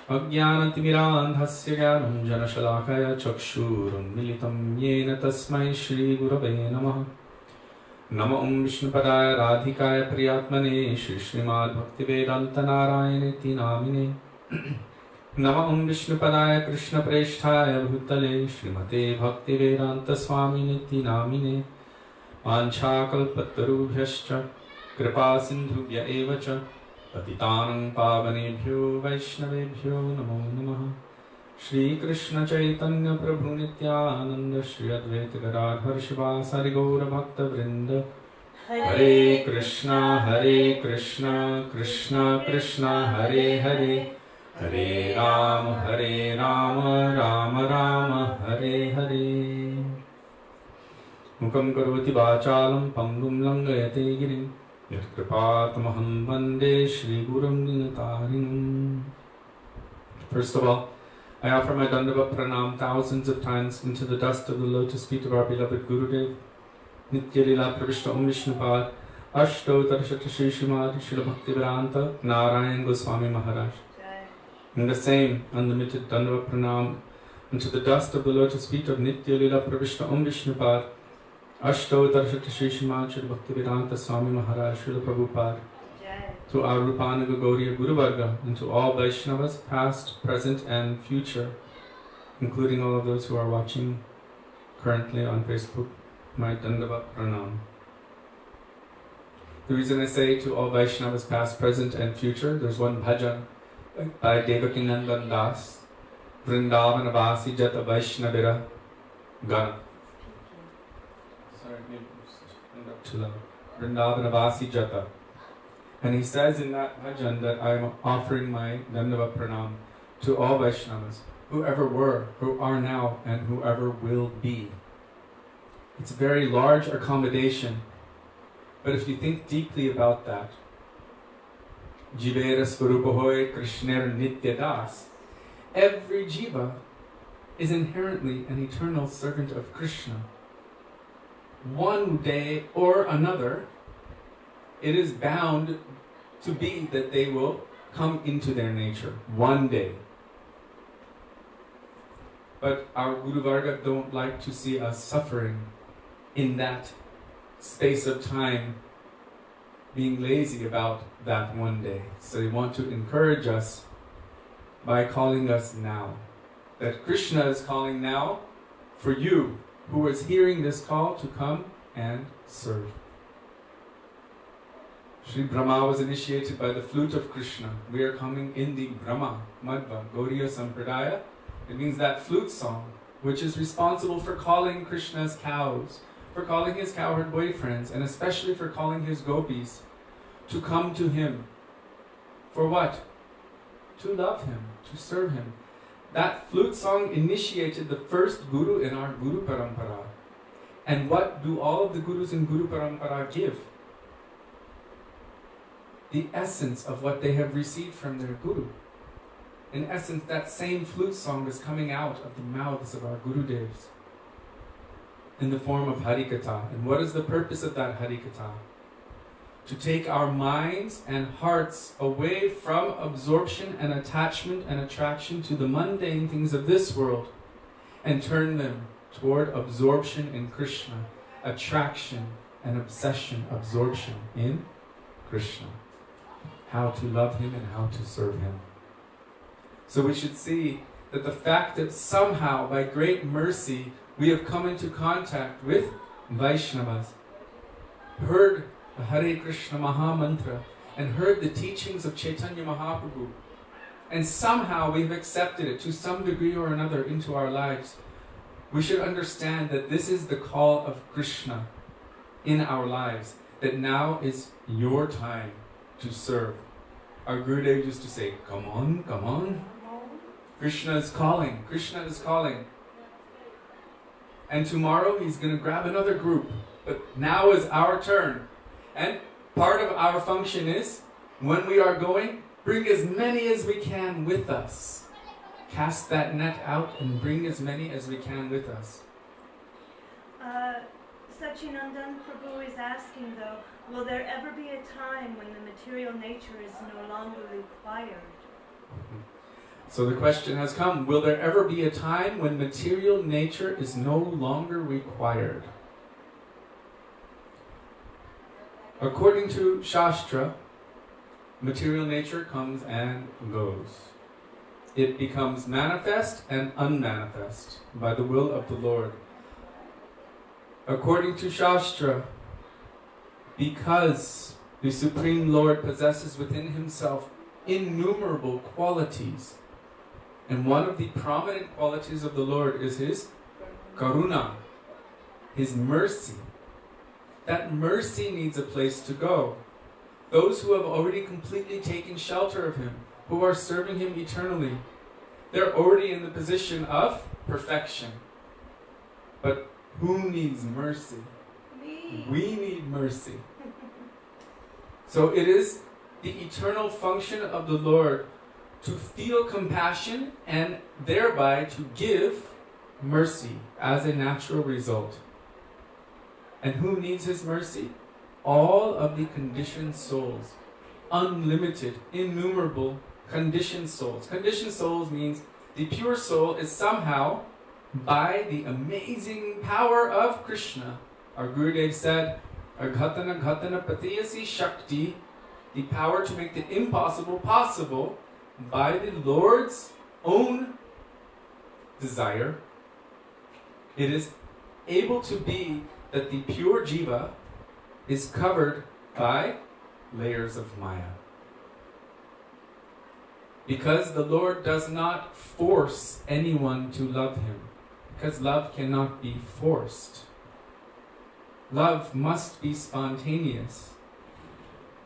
Ajnanatimirandhasya Jnanam Janashalakaya Chakshurum Militam Yena Tasmai Shri Gurave Namaha Namo Vishnupadaya Radhikaya Priyatmane Shri Srimad Bhaktivedanta Narayane Namine Namo Vishnupadaya Krishna Preshtaya Bhutale Srimate Bhaktivedanta Swamine Namine Anchakalpatarubhyascha Kripa Sindhubhya Evacha Patitanam Pavanebhyo Vaishnavebhyo Namo Namaha Shri Krishna Chaitanya Prabhu Nityananda Shri Advaita Gadadhar Shivasari Gaura Bhakta Vrinda Hare Krishna Krishna Krishna Hare Hare Hare Rama Rama Rama Hare Hare Mukam karoti vachalam pangum langayate girim yat kripatamaham vande Shri Gurum Dinatarinam. First of all, I offer my Dandava Pranam thousands of times into the dust of the lotus feet of our beloved Gurudev, Nitya Lila Pravishta Vishnupad, Astottara Srimad Srila Bhaktivedanta, Narayan Goswami Maharaja. And the same unlimited Dandava Pranam into the dust of the lotus feet of Nitya Lila Pravishta Vishnupad, Astottara Srimad Srila Bhaktivedanta Swami Maharaj Srila Prabhupada, to our Rupanuga Gauriya Guru Varga, and to all Vaishnavas, past, present, and future, including all of those who are watching currently on Facebook, my Dandava Pranam. The reason I say to all Vaishnavas, past, present, and future, there's one bhajan by Devakinandan Das, Vrindavanavasi Jata Vaishnavira Gana. Sorry, maybe it's too loud. Vrindavanavasi Jata. And he says in that bhajan that I am offering my Dandava Pranam to all Vaishnavas, whoever were, who are now, and whoever will be. It's a very large accommodation, but if you think deeply about that, Jivera Swarupahoy Krishner Nitya Das, every jiva is inherently an eternal servant of Krishna. One day or another, it is bound to be that they will come into their nature one day. But our Guru Varga don't like to see us suffering in that space of time, being lazy about that one day. So they want to encourage us by calling us now. That Krishna is calling now for you who is hearing this call to come and serve. Sri Brahma was initiated by the flute of Krishna. We are coming in the Brahma, Madhva, Gauriya Sampradaya. It means that flute song, which is responsible for calling Krishna's cows, for calling his cowherd boyfriends, and especially for calling his gopis to come to him. For what? To love him, to serve him. That flute song initiated the first guru in our Guru Parampara. And what do all of the gurus in Guru Parampara give? The essence of what they have received from their guru. In essence, that same flute song is coming out of the mouths of our Gurudevs in the form of Harikatha. And what is the purpose of that Harikatha? To take our minds and hearts away from absorption and attachment and attraction to the mundane things of this world and turn them toward absorption in Krishna, attraction and obsession, absorption in Krishna. How to love him and how to serve him. So we should see that the fact that somehow, by great mercy, we have come into contact with Vaishnavas, heard the Hare Krishna Maha Mantra, and heard the teachings of Chaitanya Mahaprabhu, and somehow we've accepted it to some degree or another into our lives. We should understand that this is the call of Krishna in our lives, that now is your time to serve. Our Gurudev used to say, come on, come on. Krishna is calling, Krishna is calling. And tomorrow he's going to grab another group. But now is our turn. And part of our function is, when we are going, bring as many as we can with us. Cast that net out and bring as many as we can with us. Sachinandan Prabhu is asking though, will there ever be a time when the material nature is no longer required? So the question has come, will there ever be a time when material nature is no longer required? According to Shastra, material nature comes and goes. It becomes manifest and unmanifest by the will of the Lord. According to Shastra, because the Supreme Lord possesses within himself innumerable qualities, and one of the prominent qualities of the Lord is his karuna, his mercy. That mercy needs a place to go. Those who have already completely taken shelter of him, who are serving him eternally, they're already in the position of perfection. But who needs mercy? Me. We need mercy. So it is the eternal function of the Lord to feel compassion and thereby to give mercy as a natural result. And who needs his mercy? All of the conditioned souls. Unlimited, innumerable conditioned souls. Conditioned souls means the pure soul is somehow, by the amazing power of Krishna, our Gurudev said, Aghatana Ghatana Patiyasi Shakti, the power to make the impossible possible, by the Lord's own desire, it is able to be that the pure jiva is covered by layers of maya. Because the Lord does not force anyone to love him. Because love cannot be forced. Love must be spontaneous.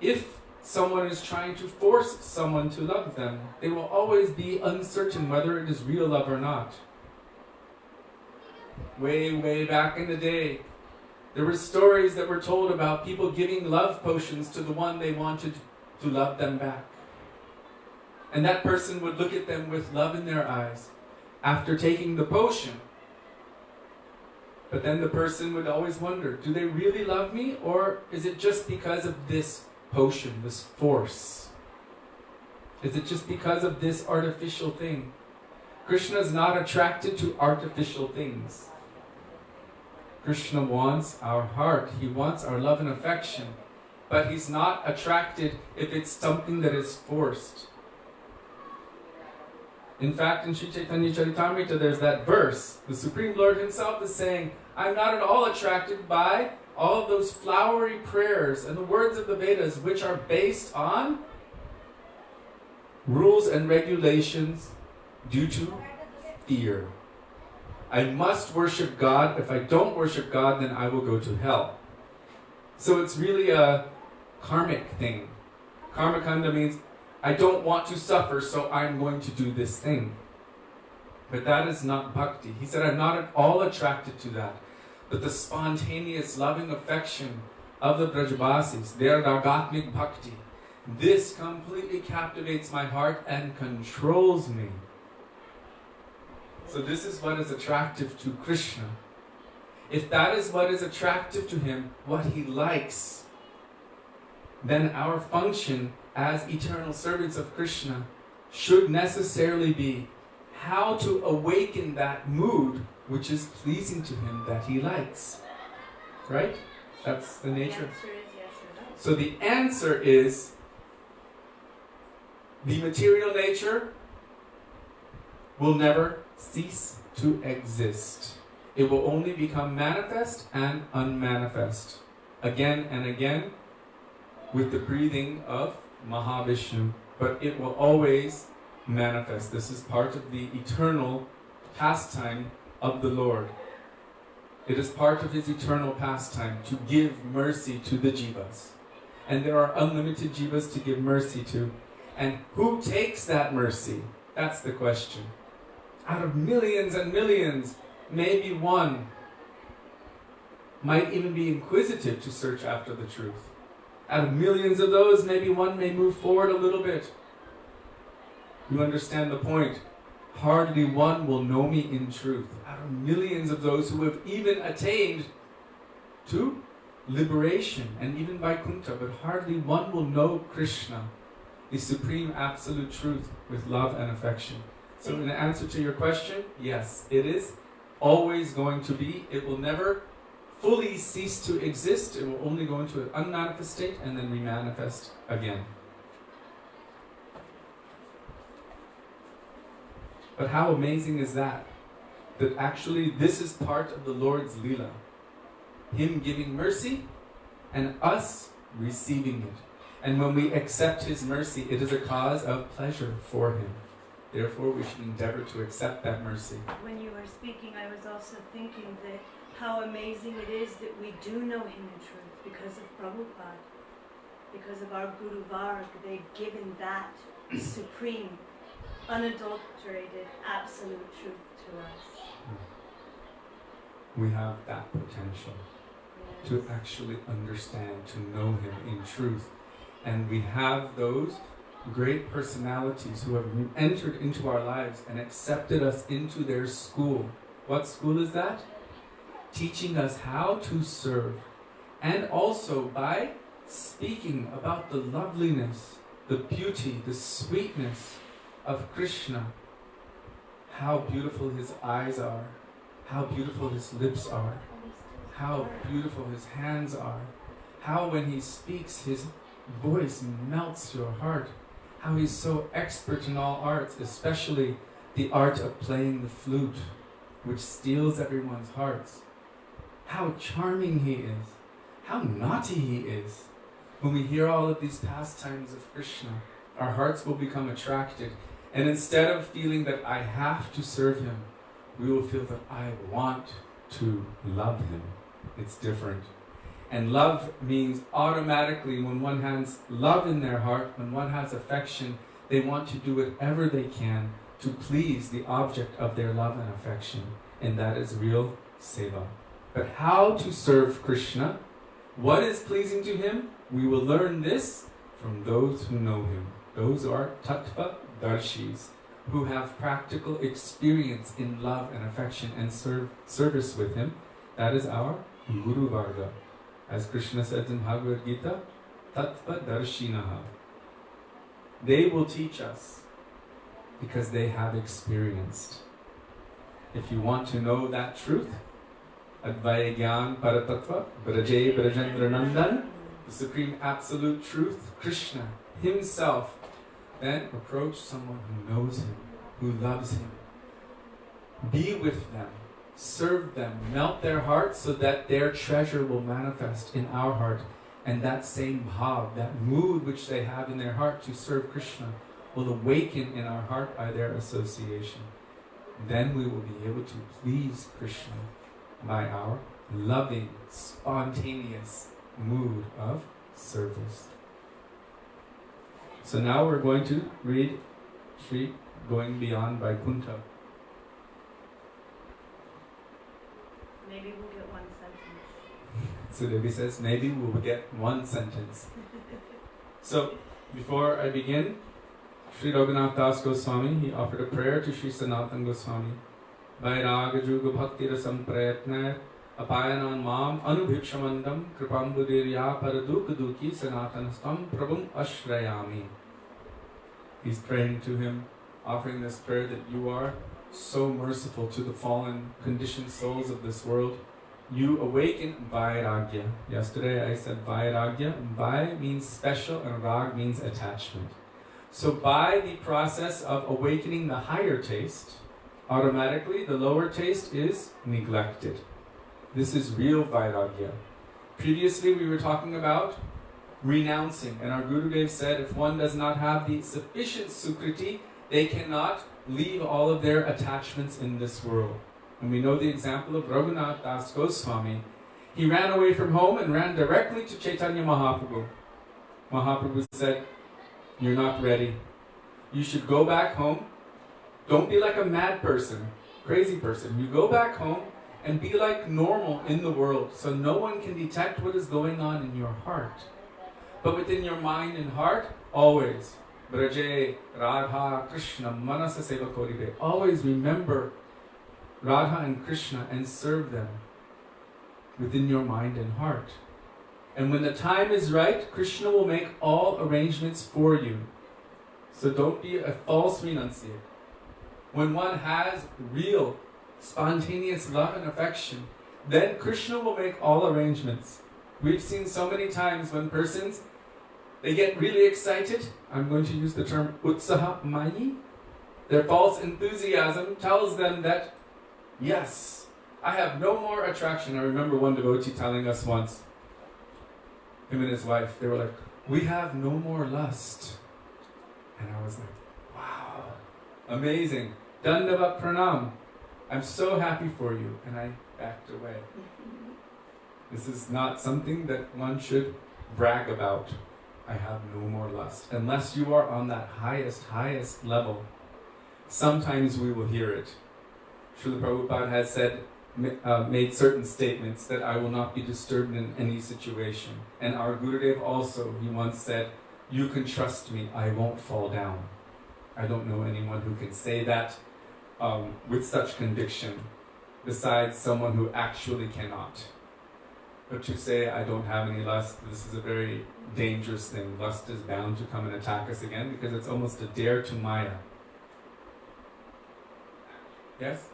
If someone is trying to force someone to love them, they will always be uncertain whether it is real love or not. Way back in the day, there were stories that were told about people giving love potions to the one they wanted to love them back. And that person would look at them with love in their eyes after taking the potion. But then the person would always wonder, do they really love me, or is it just because of this potion, this force? Is it just because of this artificial thing? Krishna is not attracted to artificial things. Krishna wants our heart. He wants our love and affection. But he's not attracted if it's something that is forced. In fact, in Sri Chaitanya Charitamrita, there's that verse. The Supreme Lord himself is saying, I'm not at all attracted by all of those flowery prayers and the words of the Vedas, which are based on rules and regulations due to fear. I must worship God. If I don't worship God, then I will go to hell. So it's really a karmic thing. Karma kanda means I don't want to suffer, so I'm going to do this thing. But that is not bhakti. He said, I'm not at all attracted to that. But the spontaneous loving affection of the Brajavasis, their ragatmik bhakti, this completely captivates my heart and controls me. So this is what is attractive to Krishna. If that is what is attractive to him, what he likes, then our function as eternal servants of Krishna should necessarily be how to awaken that mood which is pleasing to him, that he likes. Right? That's the nature. The answer is yes or no. So the answer is the material nature will never cease to exist. It will only become manifest and unmanifest. Again and again with the breathing of Mahavishnu. But it will always manifest. This is part of the eternal pastime of the Lord. It is part of his eternal pastime to give mercy to the jivas. And there are unlimited jivas to give mercy to. And who takes that mercy? That's the question. Out of millions and millions, maybe one might even be inquisitive to search after the truth. Out of millions of those, maybe one may move forward a little bit. You understand the point? Hardly one will know me in truth. Out of millions of those who have even attained to liberation and even Vaikuntha, but hardly one will know Krishna, the supreme absolute truth, with love and affection. So in answer to your question, yes, it is always going to be. It will never fully cease to exist. It will only go into an unmanifest state and then remanifest again. But how amazing is that? That actually this is part of the Lord's Leela. Him giving mercy and us receiving it. And when we accept his mercy, it is a cause of pleasure for him. Therefore, we should endeavor to accept that mercy. When you were speaking, I was also thinking that how amazing it is that we do know him in truth because of Prabhupada. Because of our Guru Varg, they've given that supreme, unadulterated, absolute truth to us. We have that potential to actually understand, to know him in truth. And we have those great personalities who have entered into our lives and accepted us into their school. What school is that? Teaching us how to serve. And also by speaking about the loveliness, the beauty, the sweetness of Krishna. How beautiful his eyes are. How beautiful his lips are. How beautiful his hands are. How when he speaks, his voice melts your heart. How he's so expert in all arts, especially the art of playing the flute, which steals everyone's hearts. How charming he is. How naughty he is. When we hear all of these pastimes of Krishna, our hearts will become attracted. And instead of feeling that I have to serve him, we will feel that I want to love him. It's different. And love means automatically when one has love in their heart, when one has affection, they want to do whatever they can to please the object of their love and affection. And that is real seva. But how to serve Krishna, what is pleasing to him, we will learn this from those who know him. Those are tattva darshis, who have practical experience in love and affection and service with him. That is our Guru Varga. As Krishna says in Bhagavad Gita, tattva darshinaha. They will teach us Because they have experienced. If you want to know that truth, Advaya Gyan Paratattva, Braje Brajendra Nandan, the supreme absolute truth, Krishna himself, then approach someone who knows him, who loves him. Be with them, serve them, melt their hearts so that their treasure will manifest in our heart. And that same bhav, that mood which they have in their heart to serve Krishna, will awaken in our heart by their association. Then we will be able to please Krishna by our loving, spontaneous mood of service. So now we're going to read Sri Going Beyond Vaikuntha. Maybe we'll get one sentence. Sudevi says, maybe we'll get one sentence. So, before I begin, Sri Raghunath Das Goswami, he offered a prayer to Sri Sanatan Goswami. Vairaga Juga Bhakti Rasam Prayatna Apayanan Mam Anubhikshamandam Kripam Budirya Paraduk Duki Sanatanastam Prabhum Ashrayami. He's praying to him, offering this prayer that you are so merciful to the fallen, conditioned souls of this world. You awaken Vairagya. Yesterday I said Vairagya. Vai means special and Rag means attachment. So by the process of awakening the higher taste, automatically the lower taste is neglected. This is real Vairagya. Previously we were talking about renouncing, and our Gurudev said if one does not have the sufficient sukriti, they cannot leave all of their attachments in this world. And we know the example of Raghunath Das Goswami. He ran away from home and ran directly to Chaitanya Mahaprabhu. Mahaprabhu said, you're not ready. You should go back home. Don't be like a mad person, crazy person. You go back home and be like normal in the world so no one can detect what is going on in your heart. But within your mind and heart, always, Braje, Radha, Krishna, Manasa Seva Koribe. Always remember Radha and Krishna and serve them within your mind and heart. And when the time is right, Krishna will make all arrangements for you. So don't be a false renunciate. When one has real, spontaneous love and affection, then Krishna will make all arrangements. We've seen so many times when persons, they get really excited. I'm going to use the term utsaha mayi. Their false enthusiasm tells them that, yes, I have no more attraction. I remember one devotee telling us once, him and his wife, they were like, we have no more lust. And I was like, wow, amazing. Dandavat pranam. I'm so happy for you. And I backed away. This is not something that one should brag about. I have no more lust. Unless you are on that highest level. Sometimes we will hear it. Srila Prabhupada has said, made certain statements that I will not be disturbed in any situation. And our Gurudev also, he once said, you can trust me, I won't fall down. I don't know anyone who can say that with such conviction, besides someone who actually cannot. But to say, I don't have any lust, this is a very dangerous thing. Lust is bound to come and attack us again because it's almost a dare to Maya. Yes?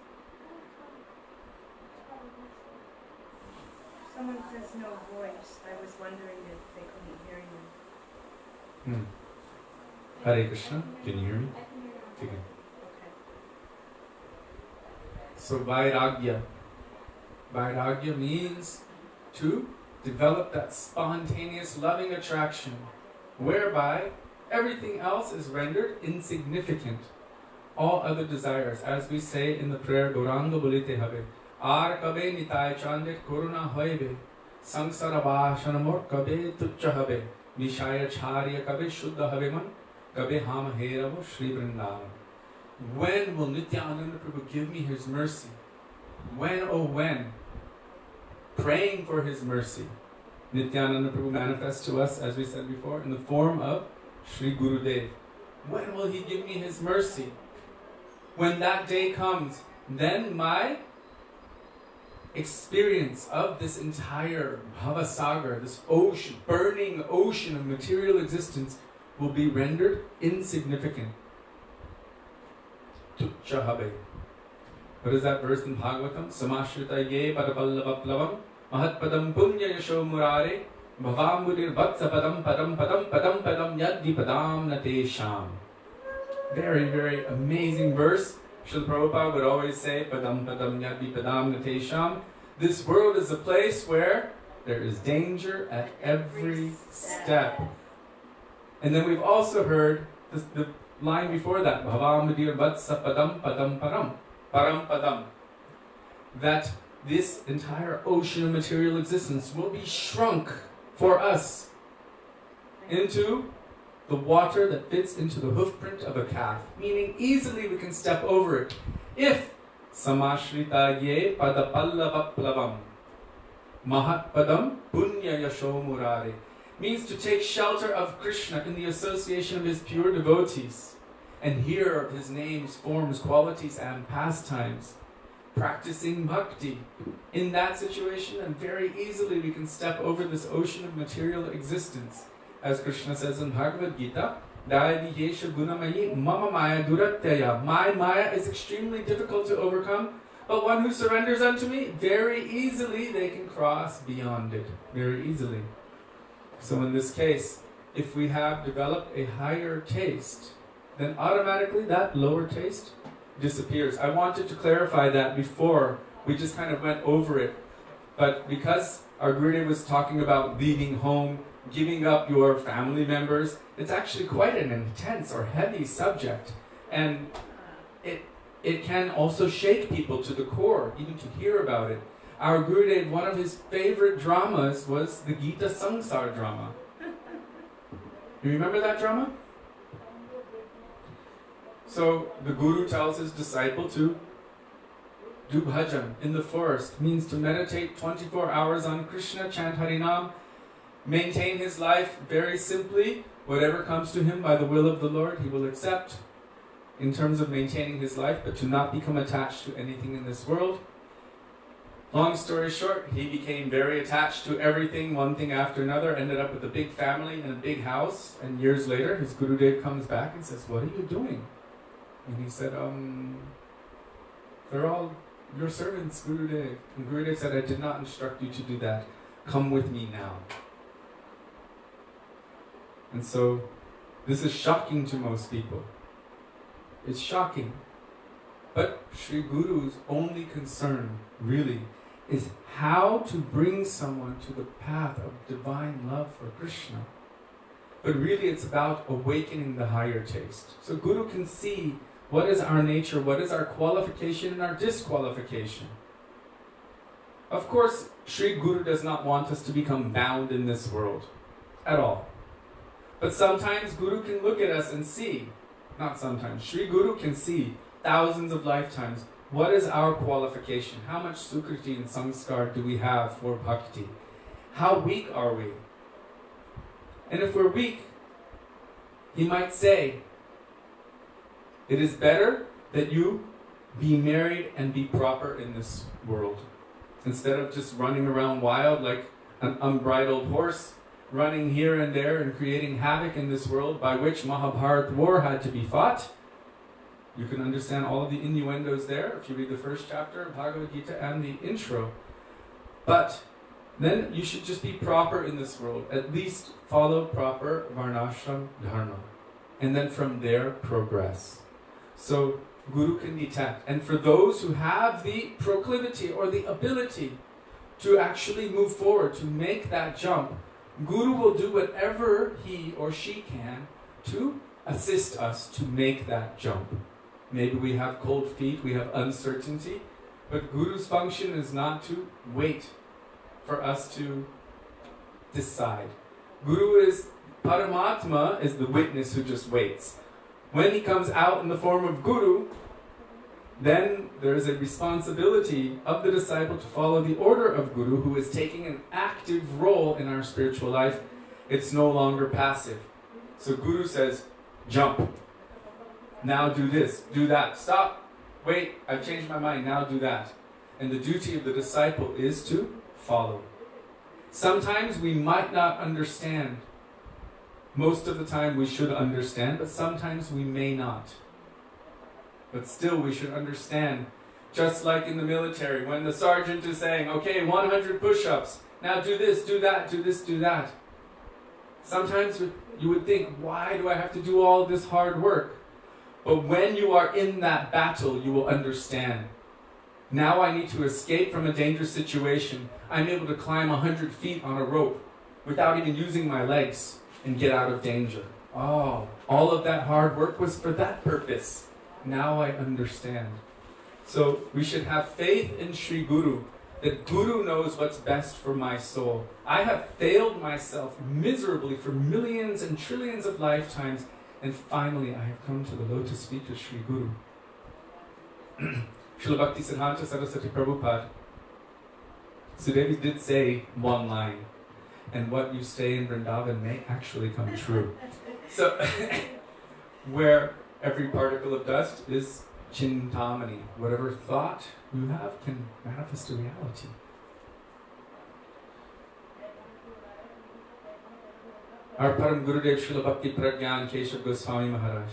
Someone says no voice. I was wondering if they couldn't hear you. Hare Krishna, can you hear me? I can hear you. Okay. Okay. So Vairagya. Vairagya means to develop that spontaneous loving attraction whereby everything else is rendered insignificant. All other desires, as we say in the prayer, Gauranga Bolite Habe, Ar kabe nitai chandet koruna hoibe, sangsara bhashanamor kabe tuccha habe, Vishaya charya kabe shuddha habe man, kabe ham heravo Shri Vrindavan. When will Nityananda Prabhu give me his mercy? When, oh when? Praying for his mercy. Nityananda Prabhu manifests to us, as we said before, in the form of Sri Gurudev. When will he give me his mercy? When that day comes, then my experience of this entire Bhavasagar, this ocean, burning ocean of material existence, will be rendered insignificant. tuchcha habe. What is that verse in Bhagavatam? Samashrita ye padapallavaplavam mahatpadam punya yasho murare bhavamudir vatsa padam padam padam padam padam yaddi padam natesham. Very, very amazing verse. Srila Prabhupada would always say, padam padam yaddi padam natesham. This world is a place where there is danger at every step. And then we've also heard the line before that, bhavamudir vatsa padam padam param. Param padam. That this entire ocean of material existence will be shrunk for us into the water that fits into the hoof print of a calf. Meaning easily we can step over it. If samashrita ye padapallavaplavam mahatpadam punya yasho murare means to take shelter of Krishna in the association of his pure devotees and hear of his names, forms, qualities, and pastimes, practicing bhakti. In that situation, and very easily we can step over this ocean of material existence. As Krishna says in Bhagavad Gita, mama maya duratyaya. My maya is extremely difficult to overcome, but one who surrenders unto me, very easily they can cross beyond it. Very easily. So in this case, if we have developed a higher taste, then automatically that lower taste disappears. I wanted to clarify that before. We just kind of went over it. But because our Gurudev was talking about leaving home, giving up your family members, it's actually quite an intense or heavy subject. And it can also shake people to the core, even to hear about it. Our Gurudev, one of his favorite dramas was the Gita Sangsar drama. You remember that drama? So the Guru tells his disciple to do bhajan in the forest. Means to meditate 24 hours on Krishna, chant Harinam, maintain his life very simply. Whatever comes to him by the will of the Lord, he will accept in terms of maintaining his life, but to not become attached to anything in this world. Long story short, he became very attached to everything, one thing after another, ended up with a big family and a big house, and years later his Gurudev comes back and says, "What are you doing?" And he said, "They're all your servants, Gurudev." And Gurudev said, "I did not instruct you to do that. Come with me now." And so, this is shocking to most people. It's shocking. But Sri Guru's only concern, really, is how to bring someone to the path of divine love for Krishna. But really it's about awakening the higher taste. So Guru can see what is our nature, what is our qualification and our disqualification. Of course, Sri Guru does not want us to become bound in this world at all. But sometimes Guru can look at us and see, not sometimes, Sri Guru can see thousands of lifetimes, what is our qualification? How much sukriti and samskar do we have for bhakti? How weak are we? And if we're weak, he might say, it is better that you be married and be proper in this world. Instead of just running around wild like an unbridled horse, running here and there and creating havoc in this world, by which Mahabharata war had to be fought. You can understand all of the innuendos there if you read the first chapter of Bhagavad Gita and the intro. But then you should just be proper in this world. At least follow proper varnashram dharma. And then from there, progress. So Guru can detect. And for those who have the proclivity or the ability to actually move forward, to make that jump, Guru will do whatever he or she can to assist us to make that jump. Maybe we have cold feet, we have uncertainty, but Guru's function is not to wait for us to decide. Guru is, Paramatma is the witness who just waits. When he comes out in the form of Guru, then there is a responsibility of the disciple to follow the order of Guru, who is taking an active role in our spiritual life. It's no longer passive. So Guru says, jump. Now do this, do that. Stop. Wait, I've changed my mind. Now do that. And the duty of the disciple is to follow. Sometimes we might not understand. Most of the time we should understand, but sometimes we may not. But still we should understand, just like in the military, when the sergeant is saying, okay, 100 push-ups, now do this, do that, do this, do that. Sometimes you would think, why do I have to do all this hard work? But when you are in that battle, you will understand. Now I need to escape from a dangerous situation. I'm able to climb 100 feet on a rope without even using my legs and get out of danger. Oh, all of that hard work was for that purpose. Now I understand. So we should have faith in Sri Guru, that Guru knows what's best for my soul. I have failed myself miserably for millions and trillions of lifetimes, and finally I have come to the lotus feet of Sri Guru. Srila Bhaktisiddhanta Saraswati Prabhupada, Sudevi did say one line, and what you say in Vrindavan may actually come true. So, where every particle of dust is Chintamani. Whatever thought you have can manifest a reality. Our Param Gurudev Srila Bhakti Pragyan Keshav Goswami Maharaj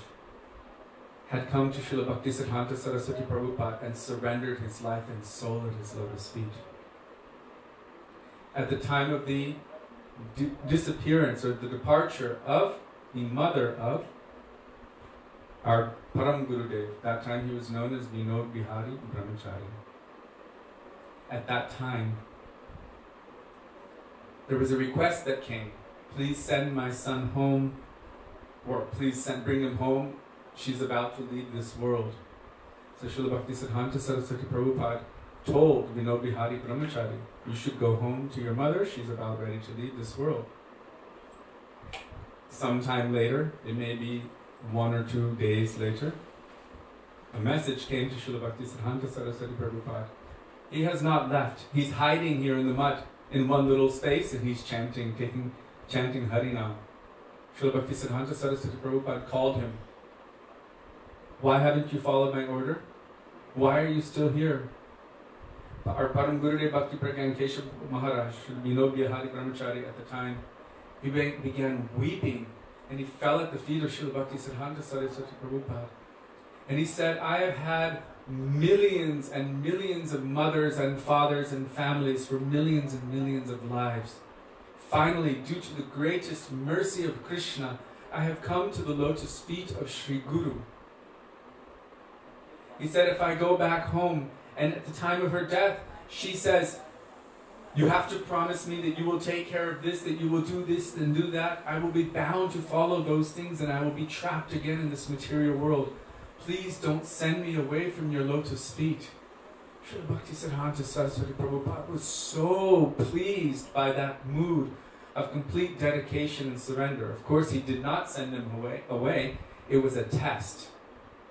had come to Srila Bhaktisiddhanta Saraswati Prabhupada and surrendered his life and soul at his lotus feet. At the time of the disappearance or the departure of the mother of our Param Gurudev, that time he was known as Vinod Bihari Brahmachari. At that time, there was a request that came, please send my son home, or please bring him home, she's about to leave this world. So Srila Bhaktisiddhanta Saraswati Prabhupada told Vinod Bihari Brahmachari, you should go home to your mother, she's about ready to leave this world. Sometime later, it may be 1 or 2 days later, a message came to Srila Bhaktisiddhanta Saraswati Prabhupada. He has not left. He's hiding here in the mud in one little space and he's chanting Harinam. Srila Bhaktisiddhanta Saraswati Prabhupada called him. Why haven't you followed my order? Why are you still here? Our Param Gurudev Bhakti Pragyan Keshav Maharaj, Vinod Bihari Brahmachari at the time, he began weeping and he fell at the feet of Srila Bhaktisiddhanta Saraswati Prabhupada. And he said, I have had millions and millions of mothers and fathers and families for millions and millions of lives. Finally, due to the greatest mercy of Krishna, I have come to the lotus feet of Sri Guru. He said, if I go back home and at the time of her death, she says, you have to promise me that you will take care of this, that you will do this and do that. I will be bound to follow those things and I will be trapped again in this material world. Please don't send me away from your lotus feet. Srila Bhaktisiddhanta Saraswati Prabhupada was so pleased by that mood of complete dedication and surrender. Of course, he did not send him away. It was a test.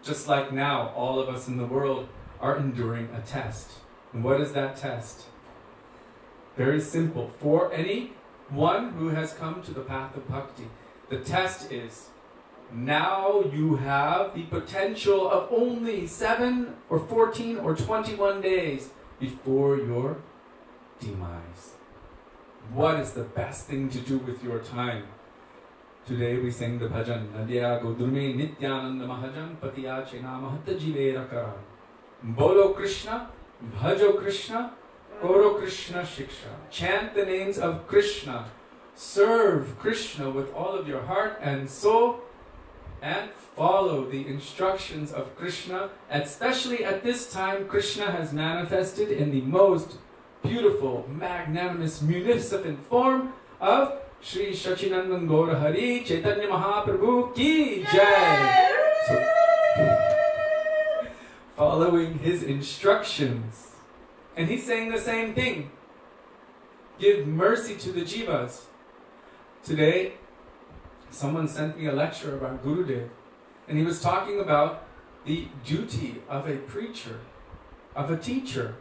Just like now, all of us in the world are enduring a test. And what is that test? Very simple. For anyone who has come to the path of bhakti, the test is, now you have the potential of only 7 or 14 or 21 days before your demise. What is the best thing to do with your time? Today we sing the bhajan, Nadya Godurme Nityananda Mahajan Patiya Chena Mahatta Jivera Karan. Bolo Krishna, Bhajo Krishna, Koro Krishna Shiksha. Chant the names of Krishna. Serve Krishna with all of your heart and soul, and follow the instructions of Krishna. Especially at this time, Krishna has manifested in the most beautiful, magnanimous, munificent form of Shri Shachinandan Gaura Hari Chaitanya Mahaprabhu Ki Jai. So, following his instructions. And he's saying the same thing. Give mercy to the jivas. Today, someone sent me a lecture about Gurudev, and he was talking about the duty of a preacher, of a teacher,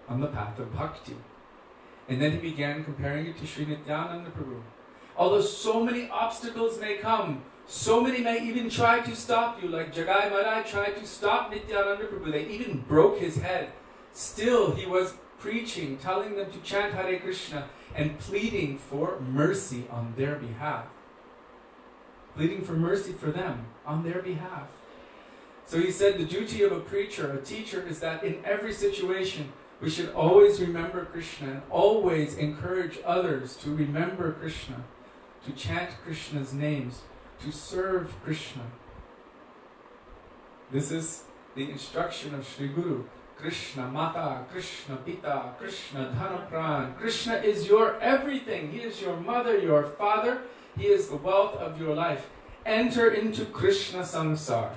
on the path of bhakti. And then he began comparing it to Sri Nityananda Prabhu. Although so many obstacles may come, so many may even try to stop you, like Jagai Maharaj tried to stop Nityananda Prabhu. They even broke his head. Still, he was preaching, telling them to chant Hare Krishna and pleading for mercy on their behalf. Pleading for mercy for them on their behalf. So he said the duty of a preacher, a teacher, is that in every situation we should always remember Krishna and always encourage others to remember Krishna, to chant Krishna's names, to serve Krishna. This is the instruction of Sri Guru. Krishna Mata, Krishna Pita, Krishna Dhanapran. Krishna is your everything. He is your mother, your father. He is the wealth of your life. Enter into Krishna Samsara.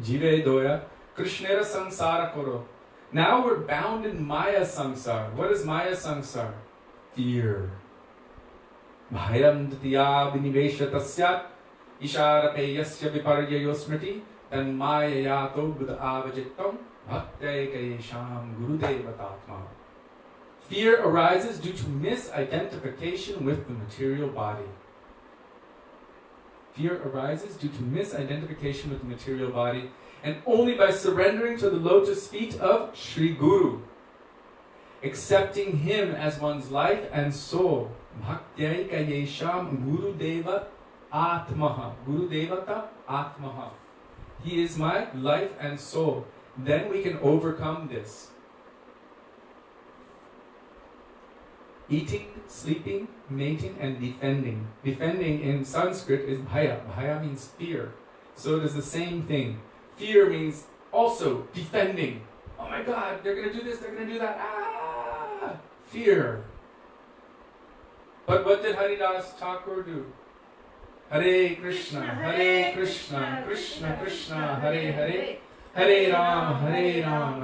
Jive doya, Krishnera Samsara koro. Now we're bound in Maya Samsara. What is Maya Samsara? Fear. Bhayam datiya vinivesha tasyat isharapeyasya viparyayo smriti tan mayayato buddha avajittam bhaktaikayesham Gurudeva tatma. Fear arises due to misidentification with the material body. Fear arises due to misidentification with the material body, and only by surrendering to the lotus feet of Sri Guru, accepting him as one's life and soul. Bhaktyai yesham Gurudeva atmaha. Gurudevata atmaha. He is my life and soul. Then we can overcome this. Eating, sleeping, mating, and defending. Defending in Sanskrit is bhaya. Bhaya means fear. So it is the same thing. Fear means also defending. Oh my God, they're going to do this, they're going to do that. Ah! Fear. But what did Haridas Thakur do? Hare Krishna, Hare Krishna, Krishna Krishna, Hare Hare, Hare Ram,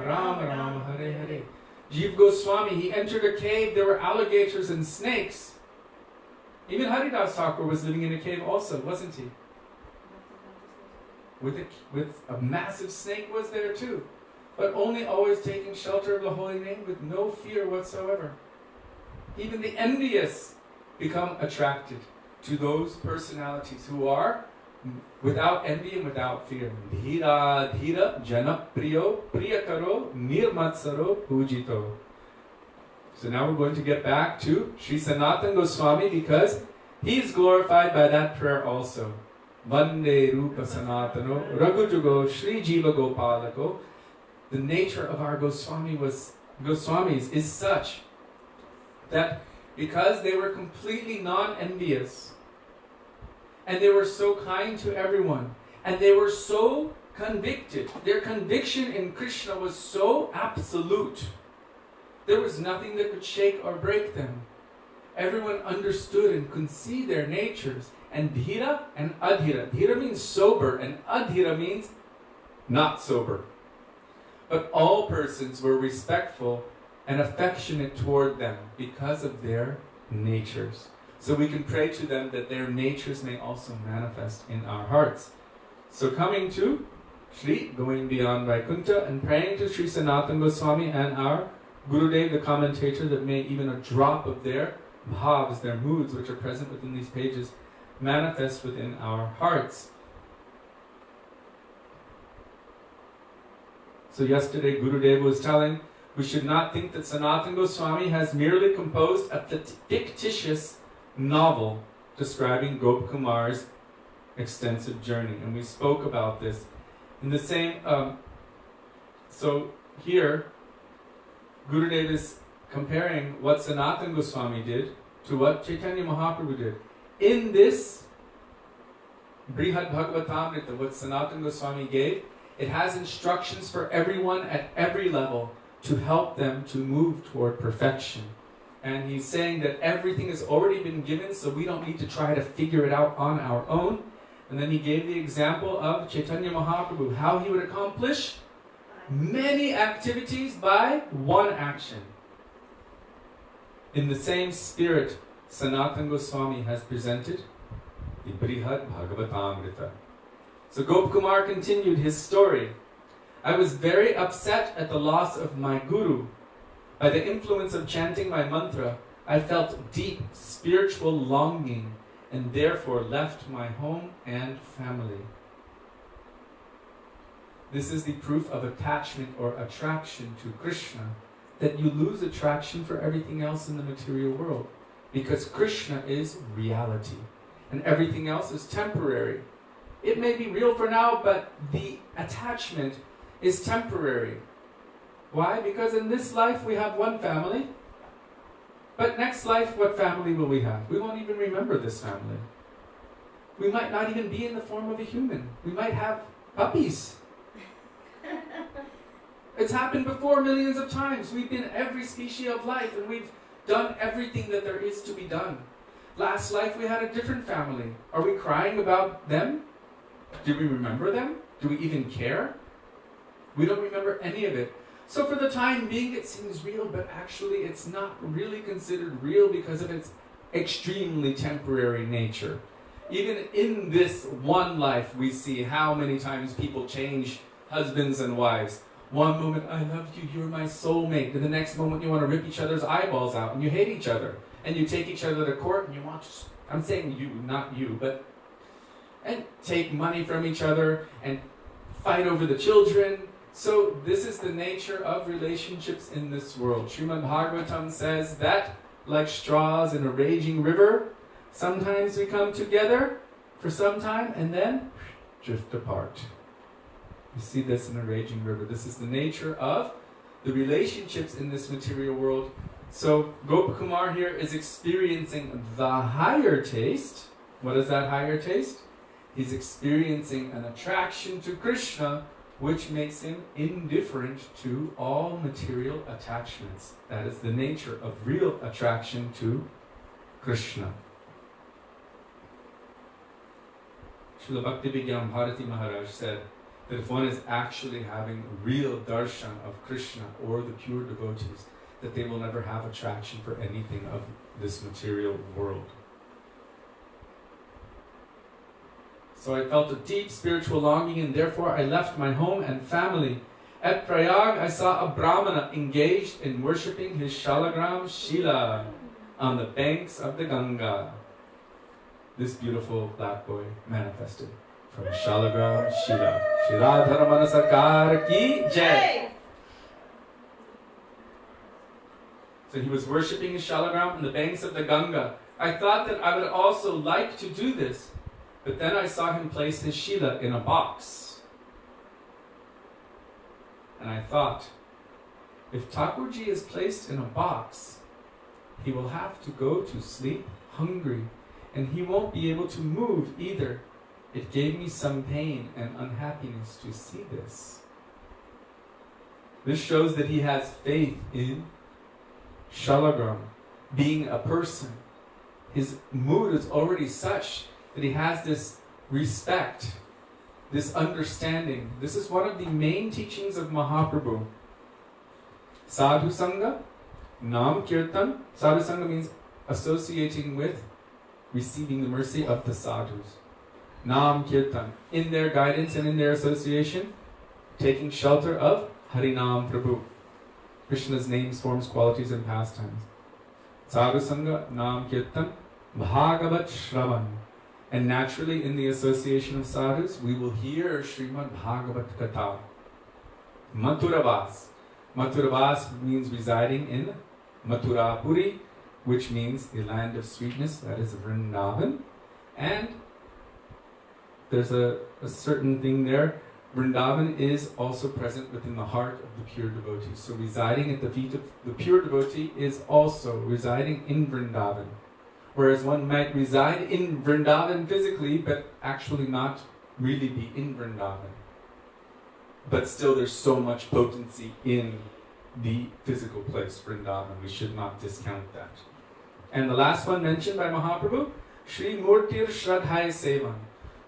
Ram Ram, Hare Hare. Jiva Goswami, he entered a cave, there were alligators and snakes. Even Haridas Thakur was living in a cave also, wasn't he? With a massive snake was there too. But only always taking shelter of the holy name with no fear whatsoever. Even the envious become attracted to those personalities who are without envy and without fear. Dhira, dhira, janapriyo, priyakaro, nirmatsaro, pujito. So now we're going to get back to Sri Sanatan Goswami because he is glorified by that prayer also. Vande Rupa Sanatano, Raghujugo, Sri Jiva Gopalako. The nature of our Goswamis is such that because they were completely non-envious, and they were so kind to everyone, and they were so convicted, their conviction in Krishna was so absolute, there was nothing that could shake or break them. Everyone understood and could see their natures. And dhira and adhira. Dhira means sober, and adhira means not sober. But all persons were respectful and affectionate toward them because of their natures. So we can pray to them that their natures may also manifest in our hearts. So coming to Sri, going beyond Vaikuntha, and praying to Sri Sanatan Goswami and our Gurudev, the commentator, that may even a drop of their bhavs, their moods which are present within these pages, manifest within our hearts. So yesterday Gurudeva was telling, we should not think that Sanatan Goswami has merely composed a fictitious novel describing Gopkumar's extensive journey. And we spoke about this. In the same, so here, Gurudev is comparing what Sanatan Goswami did to what Chaitanya Mahaprabhu did. In this Brihad Bhagavatamrita, what Sanatan Goswami gave, it has instructions for everyone at every level to help them to move toward perfection. And he's saying that everything has already been given, so we don't need to try to figure it out on our own. And then he gave the example of Chaitanya Mahaprabhu, how he would accomplish many activities by one action. In the same spirit, Sanatan Goswami has presented the Brihad Bhagavatamrita. So Gopkumar continued his story. I was very upset at the loss of my guru. By the influence of chanting my mantra, I felt deep spiritual longing and therefore left my home and family. This is the proof of attachment or attraction to Krishna, that you lose attraction for everything else in the material world. Because Krishna is reality, and everything else is temporary. It may be real for now, but the attachment is temporary. Why? Because in this life we have one family, but next life, what family will we have? We won't even remember this family. We might not even be in the form of a human. We might have puppies. It's happened before millions of times. We've been every species of life, and we've done everything that there is to be done. Last life we had a different family. Are we crying about them? Do we remember them? Do we even care? We don't remember any of it. So for the time being it seems real, but actually it's not really considered real because of its extremely temporary nature. Even in this one life we see how many times people change husbands and wives. One moment, I love you, you're my soulmate. And the next moment you want to rip each other's eyeballs out and you hate each other. And you take each other to court and you want to, I'm saying you, not you, but, and take money from each other and fight over the children. So this is the nature of relationships in this world. Srimad Bhagavatam says that, like straws in a raging river, sometimes we come together for some time and then drift apart. You see this in a raging river. This is the nature of the relationships in this material world. So Gopakumar here is experiencing the higher taste. What is that higher taste? He's experiencing an attraction to Krishna, which makes him indifferent to all material attachments. That is the nature of real attraction to Krishna. Srila Bhaktivedanta Bharati Maharaj said that if one is actually having real darshan of Krishna or the pure devotees, that they will never have attraction for anything of this material world. So I felt a deep spiritual longing, and therefore I left my home and family. At Prayag, I saw a Brahmana engaged in worshipping his shalagram Srila on the banks of the Ganga. This beautiful black boy manifested from shalagram Srila. Shri Radha Sarkar ki Jai. So he was worshipping his shalagram on the banks of the Ganga. I thought that I would also like to do this. But then I saw him place his Srila in a box. And I thought, if Thakurji is placed in a box, he will have to go to sleep hungry, and he won't be able to move either. It gave me some pain and unhappiness to see this. This shows that he has faith in Shalagram, being a person. His mood is already such that he has this respect, this understanding. This is one of the main teachings of Mahaprabhu. Sadhu Sangha, Nam Kirtan. Sadhu Sangha means associating with, receiving the mercy of the sadhus. Nam Kirtan, in their guidance and in their association, taking shelter of Harinam Prabhu. Krishna's names, forms, qualities, and pastimes. Sadhu Sangha, Nam Kirtan, Bhagavat Shravan. And naturally, in the association of sadhus, we will hear Srimad Bhagavat Katha. Mathuravas. Mathuravas means residing in Mathurapuri, which means the land of sweetness, that is Vrindavan. And there's a certain thing there. Vrindavan is also present within the heart of the pure devotee. So residing at the feet of the pure devotee is also residing in Vrindavan. Whereas one might reside in Vrindavan physically, but actually not really be in Vrindavan. But still there's so much potency in the physical place, Vrindavan. We should not discount that. And the last one mentioned by Mahaprabhu, Shri Murtir Shradhai Sevan.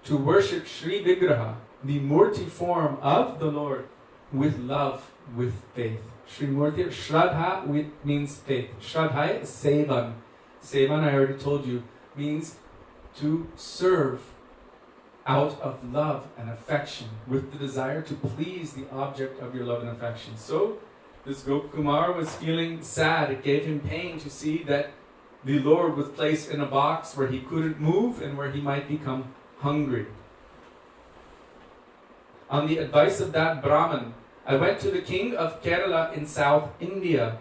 To worship Shri Vigraha, the Murti form of the Lord, with love, with faith. Shri Murtir Shradha means faith. Shradhai Sevan. Sevan, I already told you, means to serve out of love and affection, with the desire to please the object of your love and affection. So, this Gopakumar was feeling sad. It gave him pain to see that the Lord was placed in a box where he couldn't move and where he might become hungry. On the advice of that Brahman, I went to the king of Kerala in South India,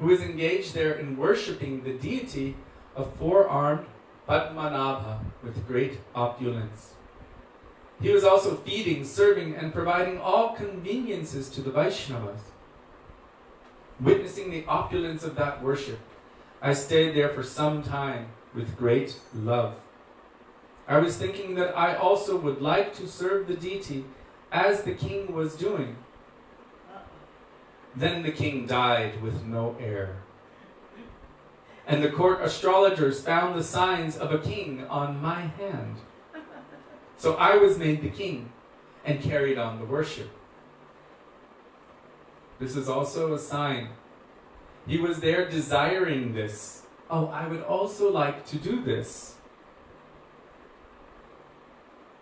who is engaged there in worshipping the deity of four-armed Padmanabha with great opulence. He was also feeding, serving, and providing all conveniences to the Vaishnavas. Witnessing the opulence of that worship, I stayed there for some time with great love. I was thinking that I also would like to serve the deity as the king was doing. Then the king died with no heir. And the court astrologers found the signs of a king on my hand. So I was made the king and carried on the worship. This is also a sign. He was there desiring this. Oh, I would also like to do this.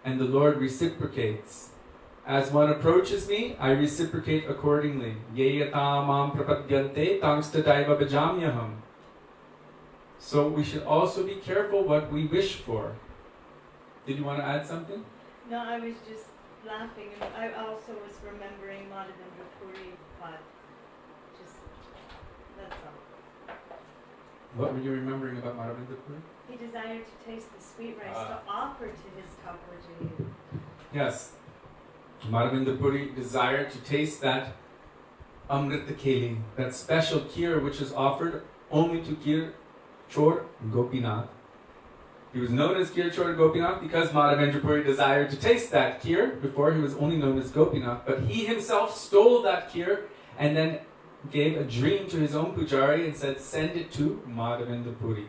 And the Lord reciprocates. As one approaches me, I reciprocate accordingly. Yeyata mam prapadyante tangstadaiva bhajamyaham. So we should also be careful what we wish for. Did you want to add something? No, I was just laughing, and I also was remembering Madhavendra Puri Pad. Just, that's all. What were you remembering about Madhavendra Puri? He desired to taste the sweet rice to offer to his Thakurji. Yes. Madhavendra Puri desired to taste that Amrita Keli, that special kheer which is offered only to Kishori Gopinath. He was known as Kishori Gopinath because Madhavendra Puri desired to taste that kheer. Before he was only known as Gopinath, but he himself stole that kheer and then gave a dream to his own pujari and said, send it to Madhavendra Puri.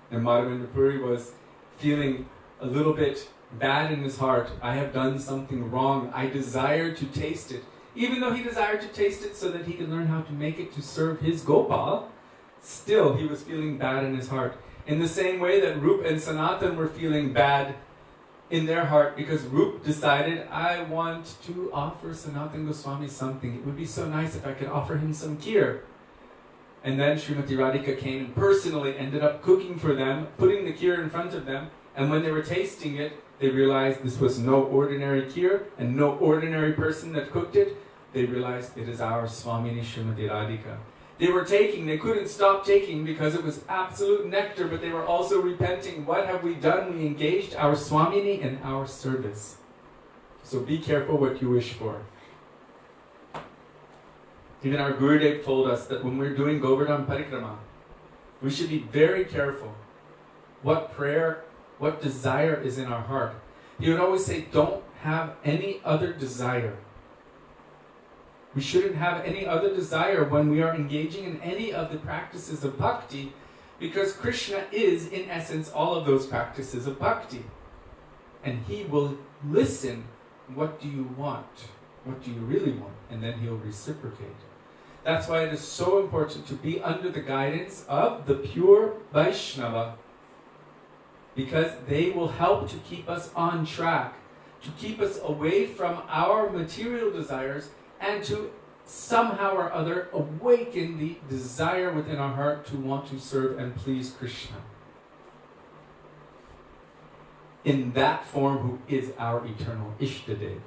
And Madhavendra Puri was feeling a little bit bad in his heart. I have done something wrong. I desire to taste it. Even though he desired to taste it so that he could learn how to make it to serve his Gopal, still he was feeling bad in his heart. In the same way that Rup and Sanatan were feeling bad in their heart because Rup decided, I want to offer Sanatan Goswami something. It would be so nice if I could offer him some kheer. And then Srimati Radhika came and personally ended up cooking for them, putting the kheer in front of them. And when they were tasting it, they realized this was no ordinary kheer and no ordinary person that cooked it. They realized it is our Swamini Srimati Radhika. They were taking, they couldn't stop taking because it was absolute nectar, but they were also repenting. What have we done? We engaged our Swamini in our service. So be careful what you wish for. Even our Gurudev told us that when we're doing Govardhan Parikrama, we should be very careful what prayer, what desire is in our heart. He would always say, don't have any other desire. We shouldn't have any other desire when we are engaging in any of the practices of bhakti, because Krishna is, in essence, all of those practices of bhakti. And he will listen, what do you want? What do you really want? And then he'll reciprocate. That's why it is so important to be under the guidance of the pure Vaishnava, because they will help to keep us on track, to keep us away from our material desires, and to somehow or other awaken the desire within our heart to want to serve and please Krishna. In that form, who is our eternal Ishtadev.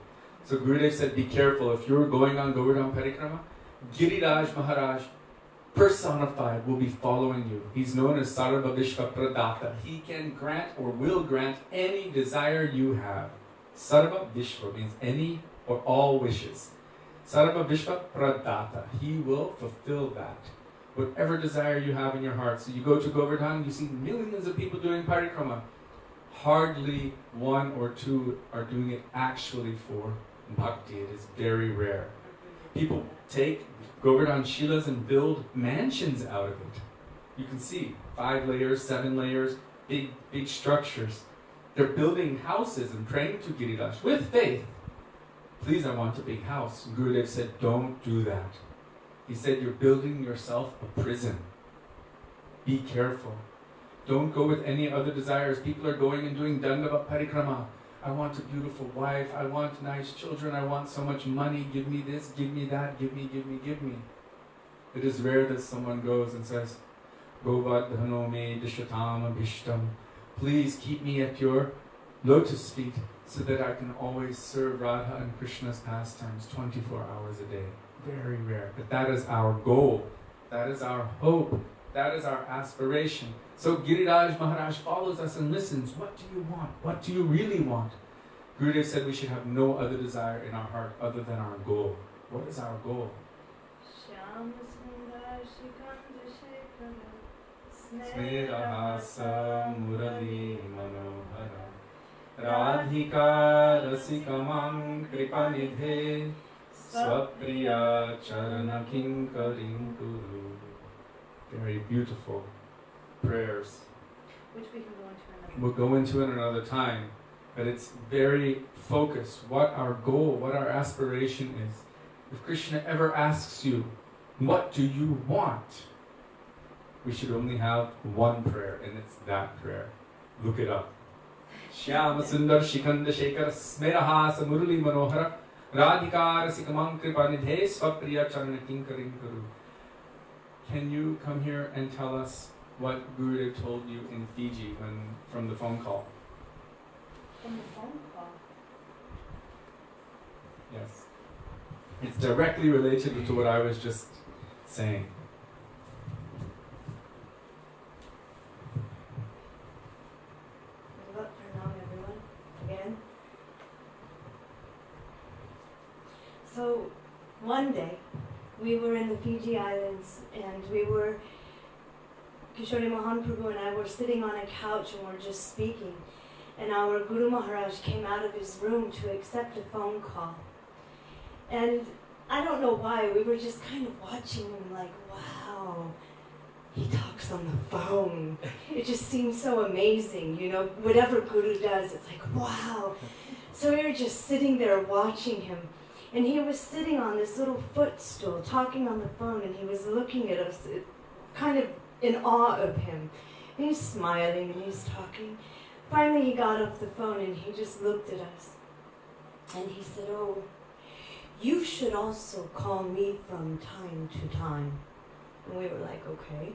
So Gurudev said, be careful. If you're going on Govardhan Parikrama, Giriraj Maharaj, personified, will be following you. He's known as Sarva Vishva Pradata. He can grant or will grant any desire you have. Sarva Vishva means any or all wishes. Sarva Vishva Pradata. He will fulfill that. Whatever desire you have in your heart. So you go to Govardhan, you see millions of people doing parikrama. Hardly one or two are doing it actually for bhakti. It is very rare. People take Govardhan Shilas and build mansions out of it. You can see 5 layers, 7 layers, big structures. They're building houses and praying to Giriraj with faith. Please, I want a big house. Gurudev said, don't do that. He said, you're building yourself a prison. Be careful. Don't go with any other desires. People are going and doing Dandava Parikrama. I want a beautiful wife. I want nice children. I want so much money. Give me this, give me that, give me, give me, give me. It is rare that someone goes and says, Govardhano me dishatam abhishtam. Please keep me at your lotus feet so that I can always serve Radha and Krishna's pastimes 24 hours a day. Very rare. But that is our goal. That is our hope. That is our aspiration. So Giriraj Maharaj follows us and listens. What do you want? What do you really want? Gurudev said we should have no other desire in our heart other than our goal. What is our goal? Smerahasa murali manohara Radhika rasikamam kripanidhe Swapriya charana kinkarim kuru. Very beautiful prayers. Which we can go into another. We'll go into it another time. But it's very focused. What our goal, what our aspiration is. If Krishna ever asks you, what do you want? We should only have one prayer, and it's that prayer. Look it up. Shyama Sundar Shikanda Shekhar Smerahasa Murali Manohara Radhikara Sikamam Kripanidhe Swapriya Charana Kinkarim Kuru. Can you come here and tell us what Gurudev told you in Fiji from the phone call? From the phone call? Yes. It's directly related to what I was just saying. What pranam, everyone? Again. So, one day, we were in the Fiji Islands, and Kishori Mohan Prabhu and I were sitting on a couch and we're just speaking. And our Guru Maharaj came out of his room to accept a phone call. And I don't know why, we were just kind of watching him like, wow, he talks on the phone. It just seems so amazing, you know, whatever Guru does, it's like, wow. So we were just sitting there watching him. And he was sitting on this little footstool, talking on the phone, and he was looking at us, kind of in awe of him. And he's smiling and he's talking. Finally, he got off the phone and he just looked at us. And he said, oh, you should also call me from time to time. And we were like, okay.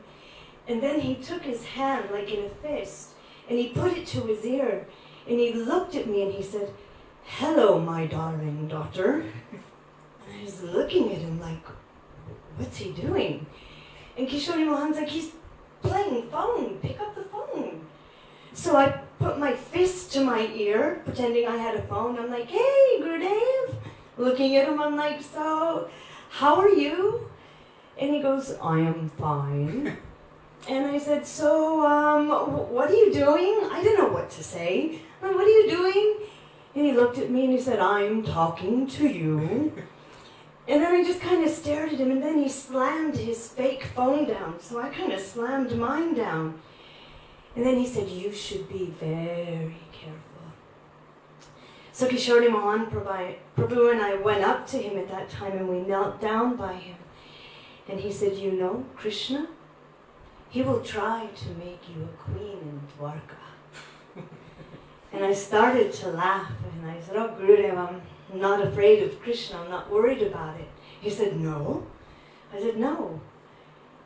And then he took his hand like in a fist and he put it to his ear and he looked at me and he said, hello, my darling daughter. And I was looking at him like, what's he doing? And Kishori Mohan's like, he's playing phone, pick up the phone. So I put my fist to my ear, pretending I had a phone. I'm like, hey, Gurudev. Looking at him, I'm like, so, how are you? And he goes, I am fine. And I said, so, what are you doing? I didn't know what to say. What are you doing? And he looked at me and he said, I'm talking to you. And then I just kind of stared at him, and then he slammed his fake phone down. So I kind of slammed mine down. And then he said, you should be very careful. So Kishori Mohan Prabhu and I went up to him at that time and we knelt down by him. And he said, you know, Krishna, he will try to make you a queen in Dwarka. And I started to laugh and I said, oh Gurudev, I'm not afraid of Krishna, I'm not worried about it. He said, no. I said, no.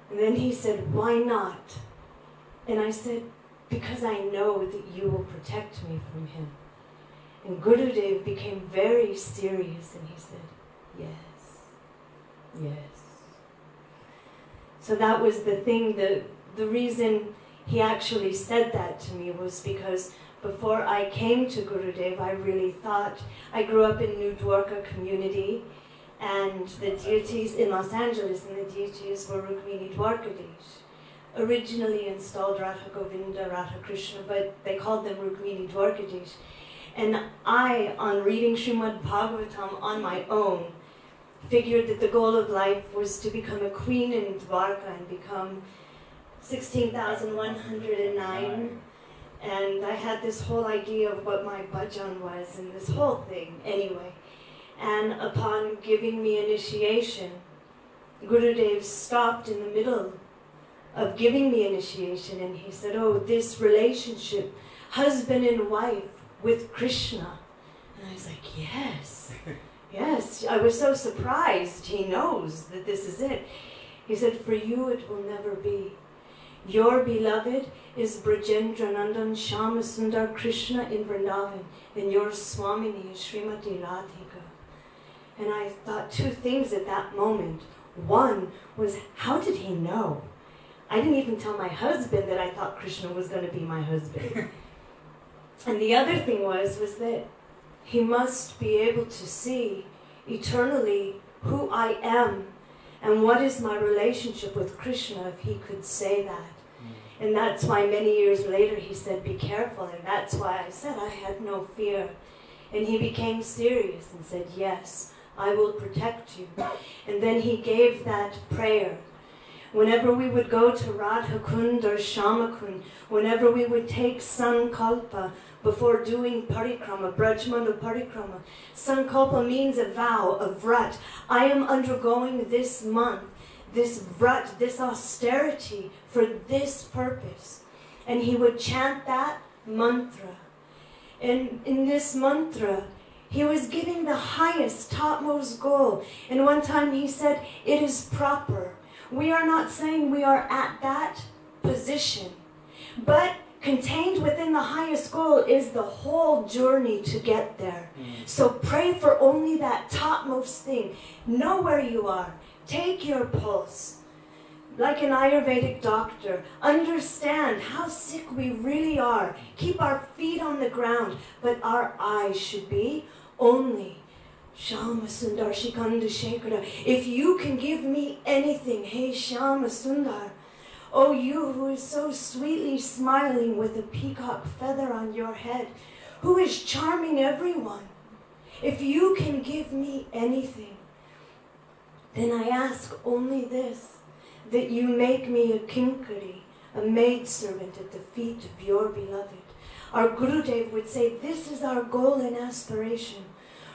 And then he said, why not? And I said, because I know that you will protect me from him. And Gurudev became very serious and he said, yes, yes. So that was the thing, the reason he actually said that to me was because before I came to Gurudev, I really thought, I grew up in New Dwarka community and the deities in Los Angeles, and the deities were Rukmini Dwarkadish. Originally installed Radha Govinda, Radha Krishna, but they called them Rukmini Dwarkadish. And I, on reading Srimad Bhagavatam on my own, figured that the goal of life was to become a queen in Dwarka and become 16,109. And I had this whole idea of what my bhajan was and this whole thing anyway. And upon giving me initiation, Gurudev stopped in the middle of giving me initiation and he said, oh, this relationship, husband and wife with Krishna. And I was like, yes, yes. I was so surprised. He knows that this is it. He said, for you it will never be. Your beloved is Brajendra Nandan Shyama Sundar Krishna in Vrindavan, and your Swamini is Srimati Radhika. And I thought two things at that moment. One was, how did he know? I didn't even tell my husband that I thought Krishna was going to be my husband. And the other thing was that he must be able to see eternally who I am and what is my relationship with Krishna if he could say that. And that's why many years later he said, be careful. And that's why I said I had no fear. And he became serious and said, yes, I will protect you. And then he gave that prayer. Whenever we would go to Radha Kund or Shama Kund, whenever we would take Sankalpa before doing parikrama, Brajmana parikrama, Sankalpa means a vow, a vrat. I am undergoing this month, this vrat, this austerity for this purpose. And he would chant that mantra. And in this mantra, he was giving the highest, topmost goal. And one time he said, it is proper. We are not saying we are at that position, but contained within the highest goal is the whole journey to get there. So pray for only that topmost thing. Know where you are. Take your pulse. Like an Ayurvedic doctor, understand how sick we really are. Keep our feet on the ground, but our eyes should be only Shama Sundar Shikanda Shekhara. If you can give me anything, hey Shama Sundar, oh you who is so sweetly smiling with a peacock feather on your head, who is charming everyone, if you can give me anything, then I ask only this, that you make me a kinkari, a maidservant at the feet of your beloved. Our Gurudev would say, this is our goal and aspiration.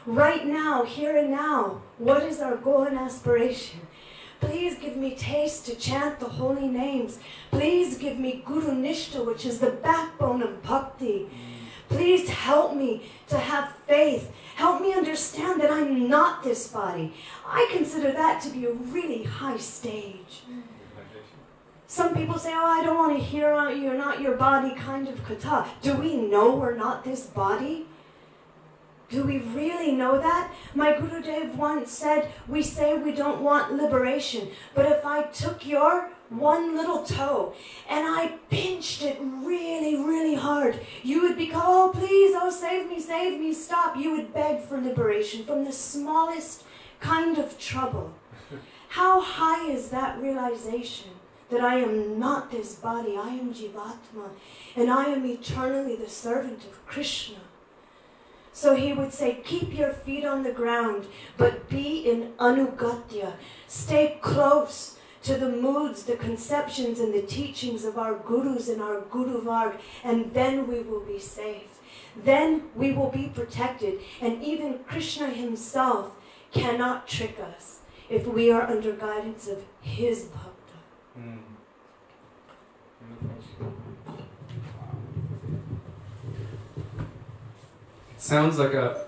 Right now, here and now, what is our goal and aspiration? Please give me taste to chant the holy names. Please give me Guru Nishta, which is the backbone of bhakti. Please help me to have faith. Help me understand that I'm not this body. I consider that to be a really high stage. Some people say, oh, I don't want to hear you're not your body kind of katha. Do we know we're not this body? Do we really know that? My Gurudev once said, we say we don't want liberation, but if I took your one little toe and I pinched it really, really hard, you would be, oh please, oh save me, stop. You would beg for liberation from the smallest kind of trouble. How high is that realization that I am not this body, I am Jivatma, and I am eternally the servant of Krishna. So he would say, keep your feet on the ground, but be in anugatya. Stay close to the moods, the conceptions, and the teachings of our gurus and our Guru Varg, and then we will be safe. Then we will be protected, and even Krishna himself cannot trick us if we are under guidance of his bhakta. It sounds like a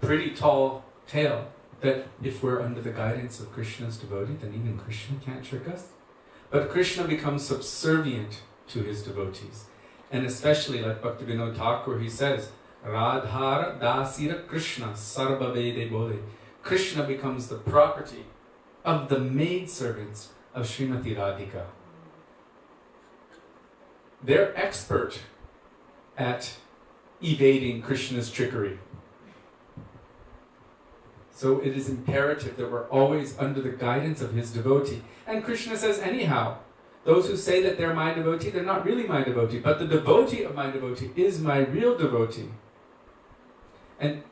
pretty tall tale, that if we're under the guidance of Krishna's devotee, then even Krishna can't trick us. But Krishna becomes subservient to his devotees. And especially like Bhaktivedanta Thakur, he says, Radhar dasira Krishna sarva vede bole. Krishna becomes the property of the maidservants of Srimati Radhika. They're expert at evading Krishna's trickery. So it is imperative that we're always under the guidance of his devotee. And Krishna says, anyhow, those who say that they're my devotee, they're not really my devotee, but the devotee of my devotee is my real devotee. And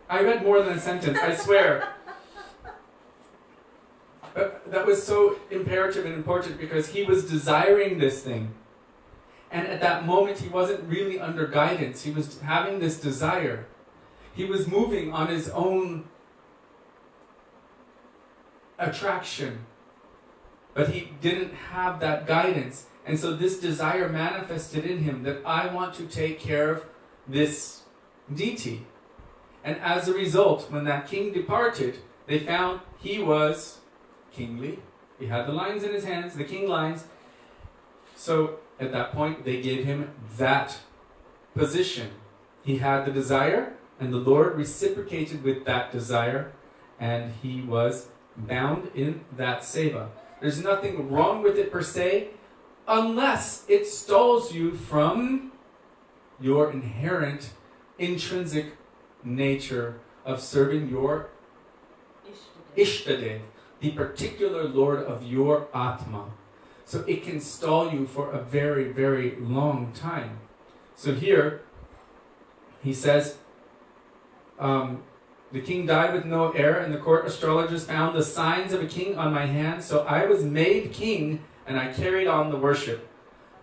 I read more than a sentence, I swear. But that was so imperative and important because he was desiring this thing. And at that moment he wasn't really under guidance. He was having this desire. He was moving on his own attraction. But he didn't have that guidance. And so this desire manifested in him that I want to take care of this deity. And as a result, when that king departed, they found he was kingly. He had the lines in his hands, the king lines. So at that point, they gave him that position. He had the desire, and the Lord reciprocated with that desire, and he was bound in that seva. There's nothing wrong with it per se, unless it stalls you from your inherent, intrinsic nature of serving your Ishtadev, the particular Lord of your Atma. So it can stall you for a very, very long time. So here, he says, the king died with no heir, and the court astrologers found the signs of a king on my hand, so I was made king, and I carried on the worship.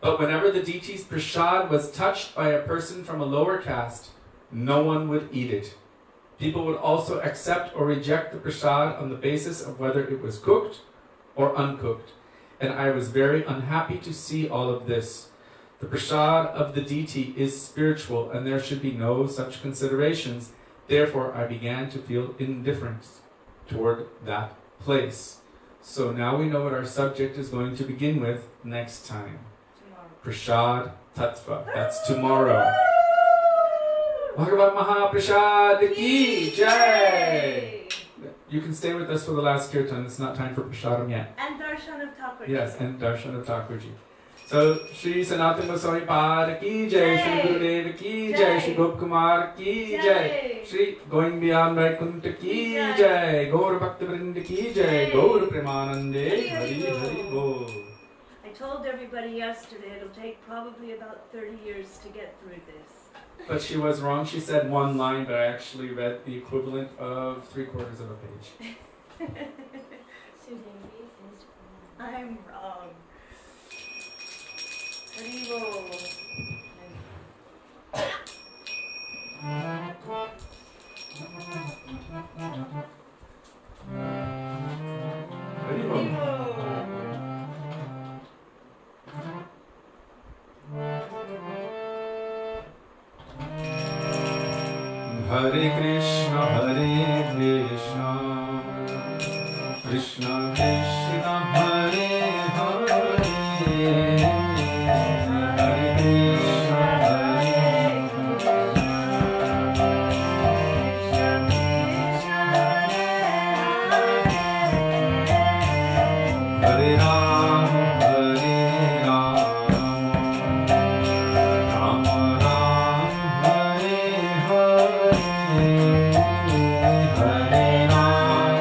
But whenever the deity's prasad was touched by a person from a lower caste, no one would eat it. People would also accept or reject the prasad on the basis of whether it was cooked or uncooked. And I was very unhappy to see all of this. The prasad of the deity is spiritual, and there should be no such considerations. Therefore, I began to feel indifference toward that place. So now we know what our subject is going to begin with next time. Tomorrow. Prasad Tattva. That's tomorrow. Bhagavat Mahaprasad Ki Jai! You can stay with us for the last kirtan. It's not time for prasadam yet. And darshan of Thakurji. Yes, and darshan of Thakurji. So, Shri Sanatan Goswamipada Ki Jai, Shri Gurudev Ki Jai, Shri Gopkumar Ki Jai, Shri Going Beyond Vaikuntha Ki Jai, Gaur Bhaktivedanta Ki Jai, Gaur Premanande Hari Hari Bol. I told everybody yesterday it'll take probably about 30 years to get through this. But she was wrong. She said one line, but I actually read the equivalent of 3/4 of a page. Sudevi is I'm wrong. Haribo. Hare Krishna, Hare Krishna, Krishna Krishna, Hare Hare, Hare Krishna, Hare Ram, Hare Ram, Ram Ram, Hare Hare. Hare Ram, Hare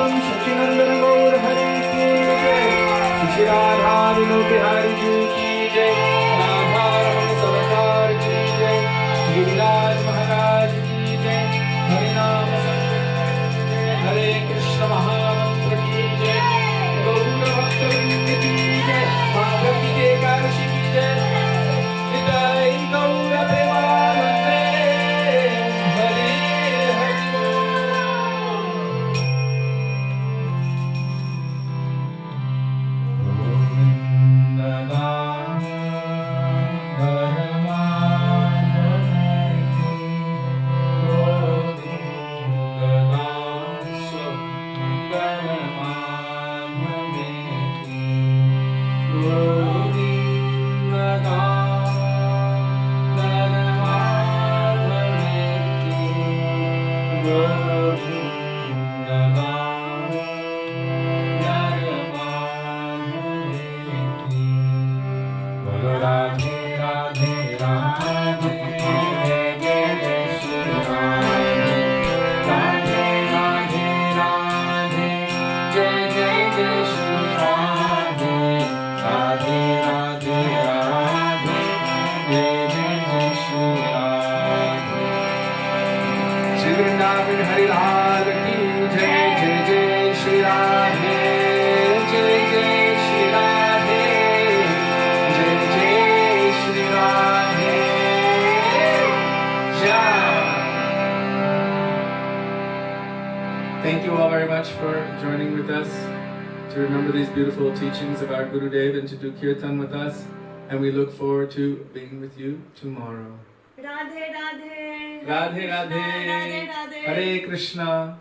Shyam Sachinandan Gaur Hari Ki Jai, Shri Radha Vinu Bihari Ji Ki Jai, Radha Sarkar Ki Jai, Giriraj Maharaj Ki Jai, Harinam Sankirtan Hare Krishna Mahamantra Ki Jai, Gaura Bhaktivedanta Ki Jai, Bhagavati Ke Karashi Ki Jai, Jai Gaura Premanande Hare Hare Thank you all very much for joining with us to remember these beautiful teachings of our Gurudev and to do kirtan with us. And we look forward to being with you tomorrow. Radhe Radhe. Radhe Radhe. Radhe Radhe. Hare Krishna.